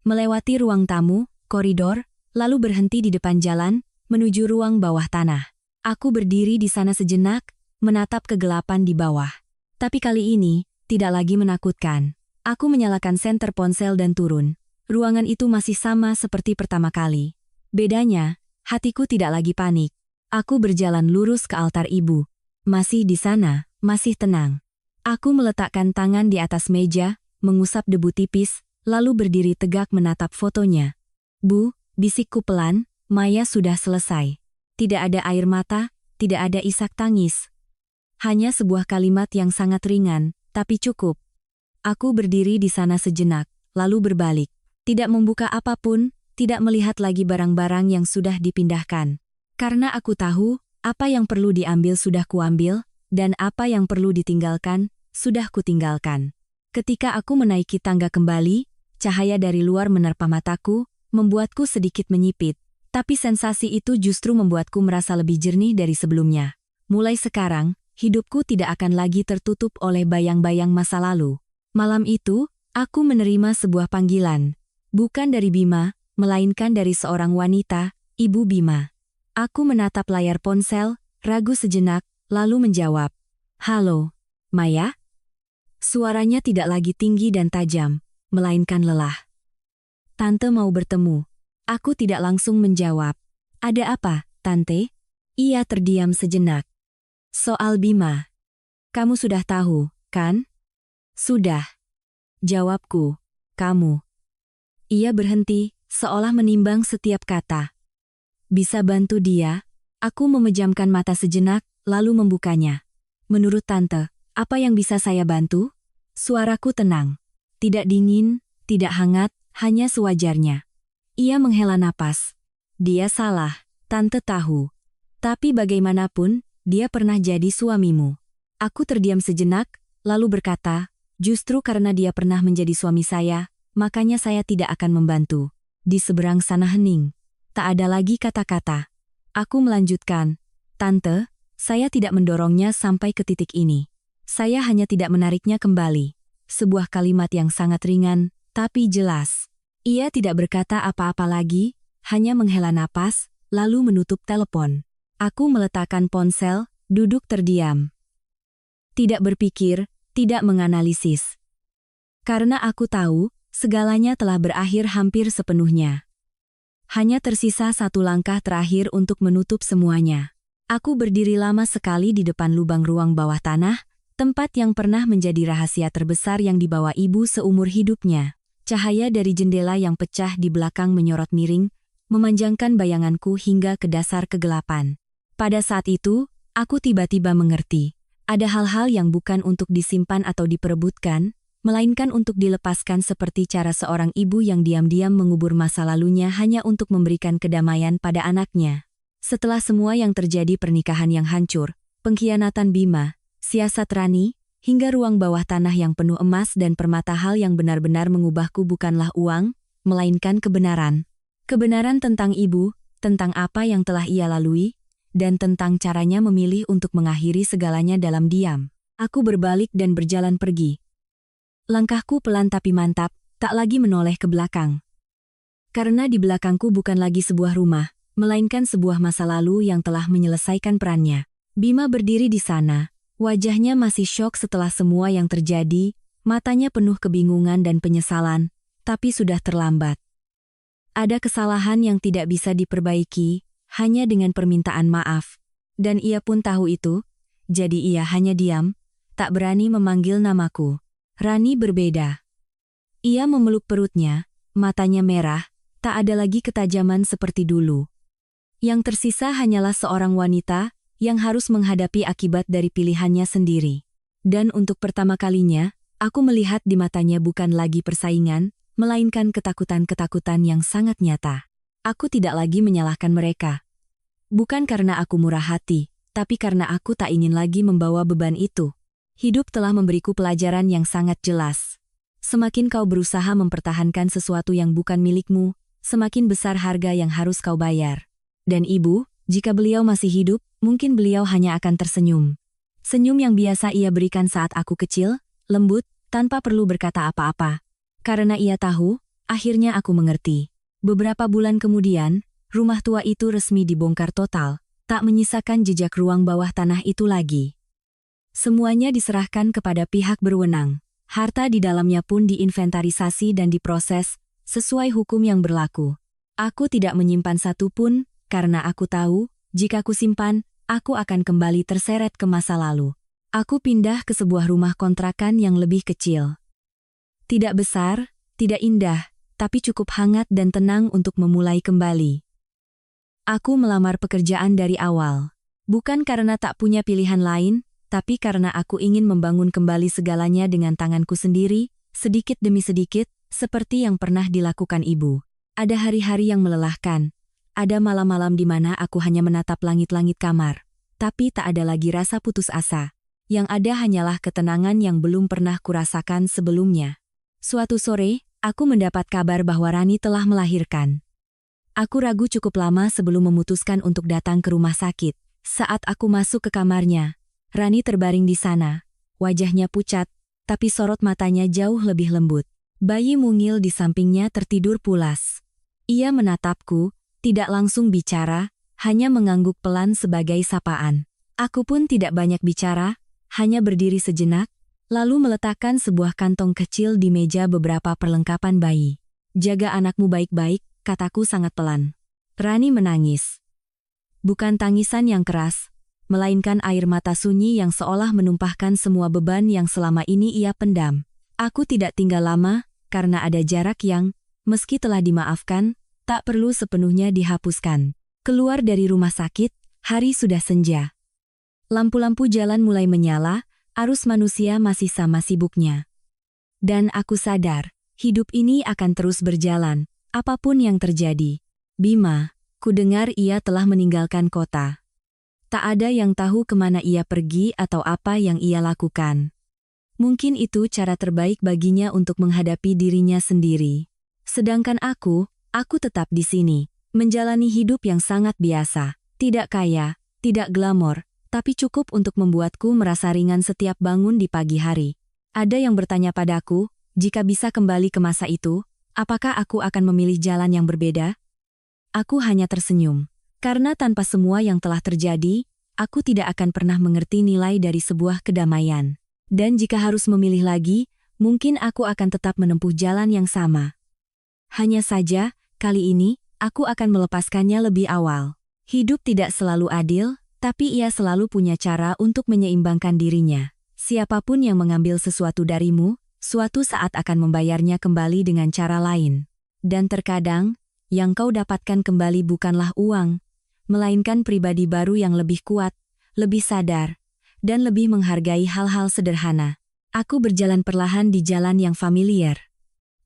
Melewati ruang tamu, koridor, lalu berhenti di depan jalan, menuju ruang bawah tanah. Aku berdiri di sana sejenak, menatap kegelapan di bawah. Tapi kali ini, tidak lagi menakutkan. Aku menyalakan senter ponsel dan turun. Ruangan itu masih sama seperti pertama kali. Bedanya, hatiku tidak lagi panik. Aku berjalan lurus ke altar ibu. Masih di sana, masih tenang. Aku meletakkan tangan di atas meja, mengusap debu tipis, lalu berdiri tegak menatap fotonya. Bu, bisikku pelan, Maya sudah selesai. Tidak ada air mata, tidak ada isak tangis. Hanya sebuah kalimat yang sangat ringan, tapi cukup. Aku berdiri di sana sejenak, lalu berbalik. Tidak membuka apapun, tidak melihat lagi barang-barang yang sudah dipindahkan. Karena aku tahu, apa yang perlu diambil sudah kuambil, dan apa yang perlu ditinggalkan, sudah kutinggalkan. Ketika aku menaiki tangga kembali, cahaya dari luar menerpa mataku, membuatku sedikit menyipit. Tapi sensasi itu justru membuatku merasa lebih jernih dari sebelumnya. Mulai sekarang, hidupku tidak akan lagi tertutup oleh bayang-bayang masa lalu. Malam itu, aku menerima sebuah panggilan. Bukan dari Bima, melainkan dari seorang wanita, Ibu Bima. Aku menatap layar ponsel, ragu sejenak, lalu menjawab. Halo, Maya? Suaranya tidak lagi tinggi dan tajam, melainkan lelah. Tante mau bertemu. Aku tidak langsung menjawab. Ada apa, Tante? Ia terdiam sejenak. Soal Bima. Kamu sudah tahu, kan? Sudah. Jawabku. Kamu. Ia berhenti, seolah menimbang setiap kata. Bisa bantu dia? Aku memejamkan mata sejenak, lalu membukanya. Menurut Tante, apa yang bisa saya bantu? Suaraku tenang. Tidak dingin, tidak hangat, hanya sewajarnya. Ia menghela napas. Dia salah, tante tahu. Tapi bagaimanapun, dia pernah jadi suamimu. Aku terdiam sejenak, lalu berkata, justru karena dia pernah menjadi suami saya, makanya saya tidak akan membantu. Di seberang sana hening. Tak ada lagi kata-kata. Aku melanjutkan, tante, saya tidak mendorongnya sampai ke titik ini. Saya hanya tidak menariknya kembali. Sebuah kalimat yang sangat ringan, tapi jelas. Ia tidak berkata apa-apa lagi, hanya menghela napas, lalu menutup telepon. Aku meletakkan ponsel, duduk terdiam. Tidak berpikir, tidak menganalisis. Karena aku tahu, segalanya telah berakhir hampir sepenuhnya. Hanya tersisa satu langkah terakhir untuk menutup semuanya. Aku berdiri lama sekali di depan lubang ruang bawah tanah, tempat yang pernah menjadi rahasia terbesar yang dibawa ibu seumur hidupnya. Cahaya dari jendela yang pecah di belakang menyorot miring, memanjangkan bayanganku hingga ke dasar kegelapan. Pada saat itu, aku tiba-tiba mengerti. Ada hal-hal yang bukan untuk disimpan atau diperebutkan, melainkan untuk dilepaskan seperti cara seorang ibu yang diam-diam mengubur masa lalunya hanya untuk memberikan kedamaian pada anaknya. Setelah semua yang terjadi, pernikahan yang hancur, pengkhianatan Bima, siasat Rani, hingga ruang bawah tanah yang penuh emas dan permata, hal yang benar-benar mengubahku bukanlah uang, melainkan kebenaran. Kebenaran tentang ibu, tentang apa yang telah ia lalui, dan tentang caranya memilih untuk mengakhiri segalanya dalam diam. Aku berbalik dan berjalan pergi. Langkahku pelan tapi mantap, tak lagi menoleh ke belakang. Karena di belakangku bukan lagi sebuah rumah, melainkan sebuah masa lalu yang telah menyelesaikan perannya. Bima berdiri di sana. Wajahnya masih syok setelah semua yang terjadi, matanya penuh kebingungan dan penyesalan, tapi sudah terlambat. Ada kesalahan yang tidak bisa diperbaiki, hanya dengan permintaan maaf. Dan ia pun tahu itu, jadi ia hanya diam, tak berani memanggil namaku. Rani berbeda. Ia memeluk perutnya, matanya merah, tak ada lagi ketajaman seperti dulu. Yang tersisa hanyalah seorang wanita, yang harus menghadapi akibat dari pilihannya sendiri. Dan untuk pertama kalinya, aku melihat di matanya bukan lagi persaingan, melainkan ketakutan-ketakutan yang sangat nyata. Aku tidak lagi menyalahkan mereka. Bukan karena aku murah hati, tapi karena aku tak ingin lagi membawa beban itu. Hidup telah memberiku pelajaran yang sangat jelas. Semakin kau berusaha mempertahankan sesuatu yang bukan milikmu, semakin besar harga yang harus kau bayar. Dan ibu, jika beliau masih hidup, mungkin beliau hanya akan tersenyum. Senyum yang biasa ia berikan saat aku kecil, lembut, tanpa perlu berkata apa-apa. Karena ia tahu, akhirnya aku mengerti. Beberapa bulan kemudian, rumah tua itu resmi dibongkar total, tak menyisakan jejak ruang bawah tanah itu lagi. Semuanya diserahkan kepada pihak berwenang. Harta di dalamnya pun diinventarisasi dan diproses, sesuai hukum yang berlaku. Aku tidak menyimpan satu pun, karena aku tahu, jika ku simpan, aku akan kembali terseret ke masa lalu. Aku pindah ke sebuah rumah kontrakan yang lebih kecil. Tidak besar, tidak indah, tapi cukup hangat dan tenang untuk memulai kembali. Aku melamar pekerjaan dari awal. Bukan karena tak punya pilihan lain, tapi karena aku ingin membangun kembali segalanya dengan tanganku sendiri, sedikit demi sedikit, seperti yang pernah dilakukan ibu. Ada hari-hari yang melelahkan. Ada malam-malam di mana aku hanya menatap langit-langit kamar. Tapi tak ada lagi rasa putus asa. Yang ada hanyalah ketenangan yang belum pernah kurasakan sebelumnya. Suatu sore, aku mendapat kabar bahwa Rani telah melahirkan. Aku ragu cukup lama sebelum memutuskan untuk datang ke rumah sakit. Saat aku masuk ke kamarnya, Rani terbaring di sana. Wajahnya pucat, tapi sorot matanya jauh lebih lembut. Bayi mungil di sampingnya tertidur pulas. Ia menatapku, tidak langsung bicara, hanya mengangguk pelan sebagai sapaan. Aku pun tidak banyak bicara, hanya berdiri sejenak, lalu meletakkan sebuah kantong kecil di meja beberapa perlengkapan bayi. Jaga anakmu baik-baik, kataku sangat pelan. Rani menangis. Bukan tangisan yang keras, melainkan air mata sunyi yang seolah menumpahkan semua beban yang selama ini ia pendam. Aku tidak tinggal lama, karena ada jarak yang, meski telah dimaafkan, tak perlu sepenuhnya dihapuskan. Keluar dari rumah sakit, hari sudah senja. Lampu-lampu jalan mulai menyala, arus manusia masih sama sibuknya. Dan aku sadar, Hidup ini akan terus berjalan, apapun yang terjadi. Bima, kudengar ia telah meninggalkan kota. Tak ada yang tahu kemana ia pergi atau apa yang ia lakukan. Mungkin itu cara terbaik baginya untuk menghadapi dirinya sendiri. Sedangkan aku tetap di sini, menjalani hidup yang sangat biasa, tidak kaya, tidak glamor, tapi cukup untuk membuatku merasa ringan setiap bangun di pagi hari. Ada yang bertanya padaku, jika bisa kembali ke masa itu, apakah aku akan memilih jalan yang berbeda? Aku hanya tersenyum, karena tanpa semua yang telah terjadi, aku tidak akan pernah mengerti nilai dari sebuah kedamaian. Dan jika harus memilih lagi, mungkin aku akan tetap menempuh jalan yang sama. Hanya saja, kali ini, aku akan melepaskannya lebih awal. Hidup tidak selalu adil, tapi ia selalu punya cara untuk menyeimbangkan dirinya. Siapapun yang mengambil sesuatu darimu, suatu saat akan membayarnya kembali dengan cara lain. Dan terkadang, yang kau dapatkan kembali bukanlah uang, melainkan pribadi baru yang lebih kuat, lebih sadar, dan lebih menghargai hal-hal sederhana. Aku berjalan perlahan di jalan yang familiar.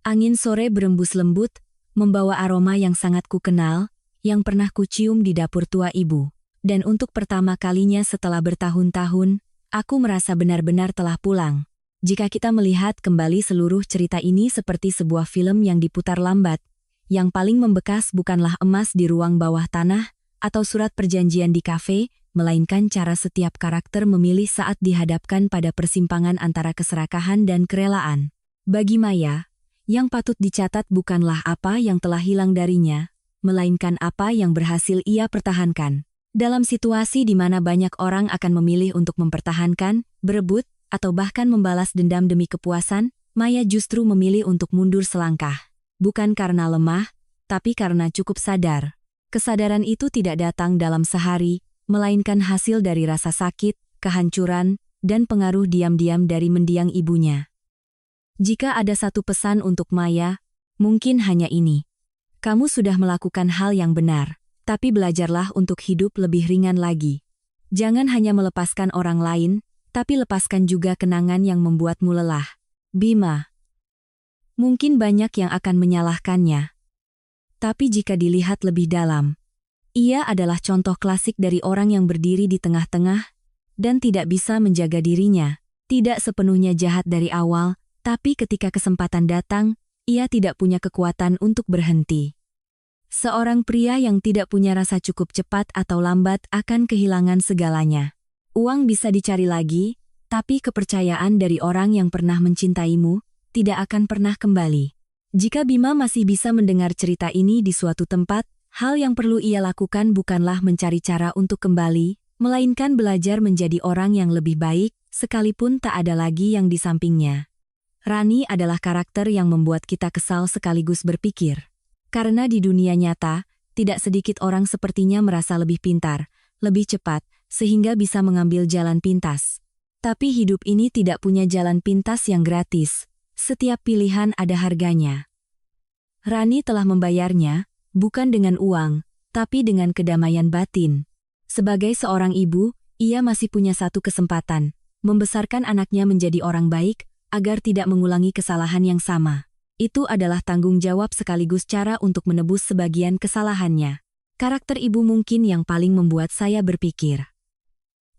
Angin sore berembus lembut, membawa aroma yang sangat kukenal, yang pernah kucium di dapur tua ibu. Dan untuk pertama kalinya setelah bertahun-tahun, aku merasa benar-benar telah pulang. Jika kita melihat kembali seluruh cerita ini seperti sebuah film yang diputar lambat, yang paling membekas bukanlah emas di ruang bawah tanah, atau surat perjanjian di kafe, melainkan cara setiap karakter memilih saat dihadapkan pada persimpangan antara keserakahan dan kerelaan. Bagi Maya, yang patut dicatat bukanlah apa yang telah hilang darinya, melainkan apa yang berhasil ia pertahankan. Dalam situasi di mana banyak orang akan memilih untuk mempertahankan, berebut, atau bahkan membalas dendam demi kepuasan, Maya justru memilih untuk mundur selangkah. Bukan karena lemah, tapi karena cukup sadar. Kesadaran itu tidak datang dalam sehari, melainkan hasil dari rasa sakit, kehancuran, dan pengaruh diam-diam dari mendiang ibunya. Jika ada satu pesan untuk Maya, mungkin hanya ini. Kamu sudah melakukan hal yang benar, tapi belajarlah untuk hidup lebih ringan lagi. Jangan hanya melepaskan orang lain, tapi lepaskan juga kenangan yang membuatmu lelah. Bima. Mungkin banyak yang akan menyalahkannya. Tapi jika dilihat lebih dalam, ia adalah contoh klasik dari orang yang berdiri di tengah-tengah dan tidak bisa menjaga dirinya. Tidak sepenuhnya jahat dari awal, tapi ketika kesempatan datang, ia tidak punya kekuatan untuk berhenti. Seorang pria yang tidak punya rasa cukup cepat atau lambat akan kehilangan segalanya. Uang bisa dicari lagi, tapi kepercayaan dari orang yang pernah mencintaimu tidak akan pernah kembali. Jika Bima masih bisa mendengar cerita ini di suatu tempat, hal yang perlu ia lakukan bukanlah mencari cara untuk kembali, melainkan belajar menjadi orang yang lebih baik, sekalipun tak ada lagi yang di sampingnya. Rani adalah karakter yang membuat kita kesal sekaligus berpikir. Karena di dunia nyata, tidak sedikit orang sepertinya merasa lebih pintar, lebih cepat, sehingga bisa mengambil jalan pintas. Tapi hidup ini tidak punya jalan pintas yang gratis. Setiap pilihan ada harganya. Rani telah membayarnya, bukan dengan uang, tapi dengan kedamaian batin. Sebagai seorang ibu, ia masih punya satu kesempatan, membesarkan anaknya menjadi orang baik, agar tidak mengulangi kesalahan yang sama. Itu adalah tanggung jawab sekaligus cara untuk menebus sebagian kesalahannya. Karakter ibu mungkin yang paling membuat saya berpikir.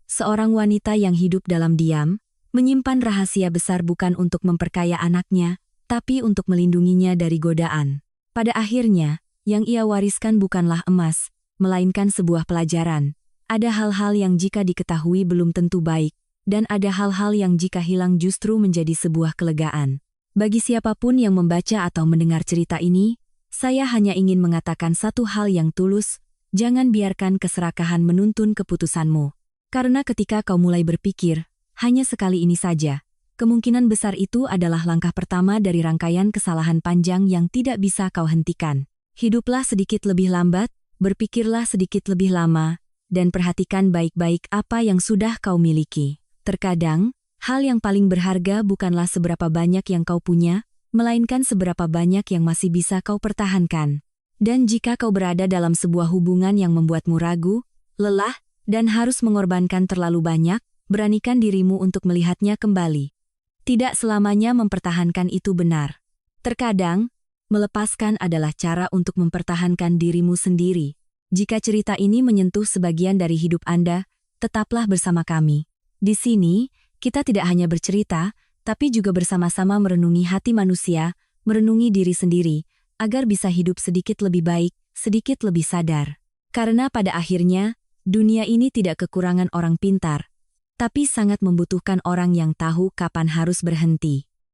Seorang wanita yang hidup dalam diam, menyimpan rahasia besar bukan untuk memperkaya anaknya, tapi untuk melindunginya dari godaan. Pada akhirnya, yang ia wariskan bukanlah emas, melainkan sebuah pelajaran. Ada hal-hal yang jika diketahui belum tentu baik, dan ada hal-hal yang jika hilang justru menjadi sebuah kelegaan. Bagi siapapun yang membaca atau mendengar cerita ini, saya hanya ingin mengatakan satu hal yang tulus, jangan biarkan keserakahan menuntun keputusanmu. Karena ketika kau mulai berpikir, hanya sekali ini saja, kemungkinan besar itu adalah langkah pertama dari rangkaian kesalahan panjang yang tidak bisa kau hentikan. Hiduplah sedikit lebih lambat, berpikirlah sedikit lebih lama, dan perhatikan baik-baik apa yang sudah kau miliki. Terkadang, hal yang paling berharga bukanlah seberapa banyak yang kau punya, melainkan seberapa banyak yang masih bisa kau pertahankan. Dan jika kau berada dalam sebuah hubungan yang membuatmu ragu, lelah, dan harus mengorbankan terlalu banyak, beranikan dirimu untuk melihatnya kembali. Tidak selamanya mempertahankan itu benar. Terkadang, melepaskan adalah cara untuk mempertahankan dirimu sendiri. Jika cerita ini menyentuh sebagian dari hidup Anda, tetaplah bersama kami. Di sini, kita tidak hanya bercerita, tapi juga bersama-sama merenungi hati manusia, merenungi diri sendiri, agar bisa hidup sedikit lebih baik, sedikit lebih sadar. Karena pada akhirnya, dunia ini tidak kekurangan orang pintar, tapi sangat membutuhkan orang yang tahu kapan harus berhenti.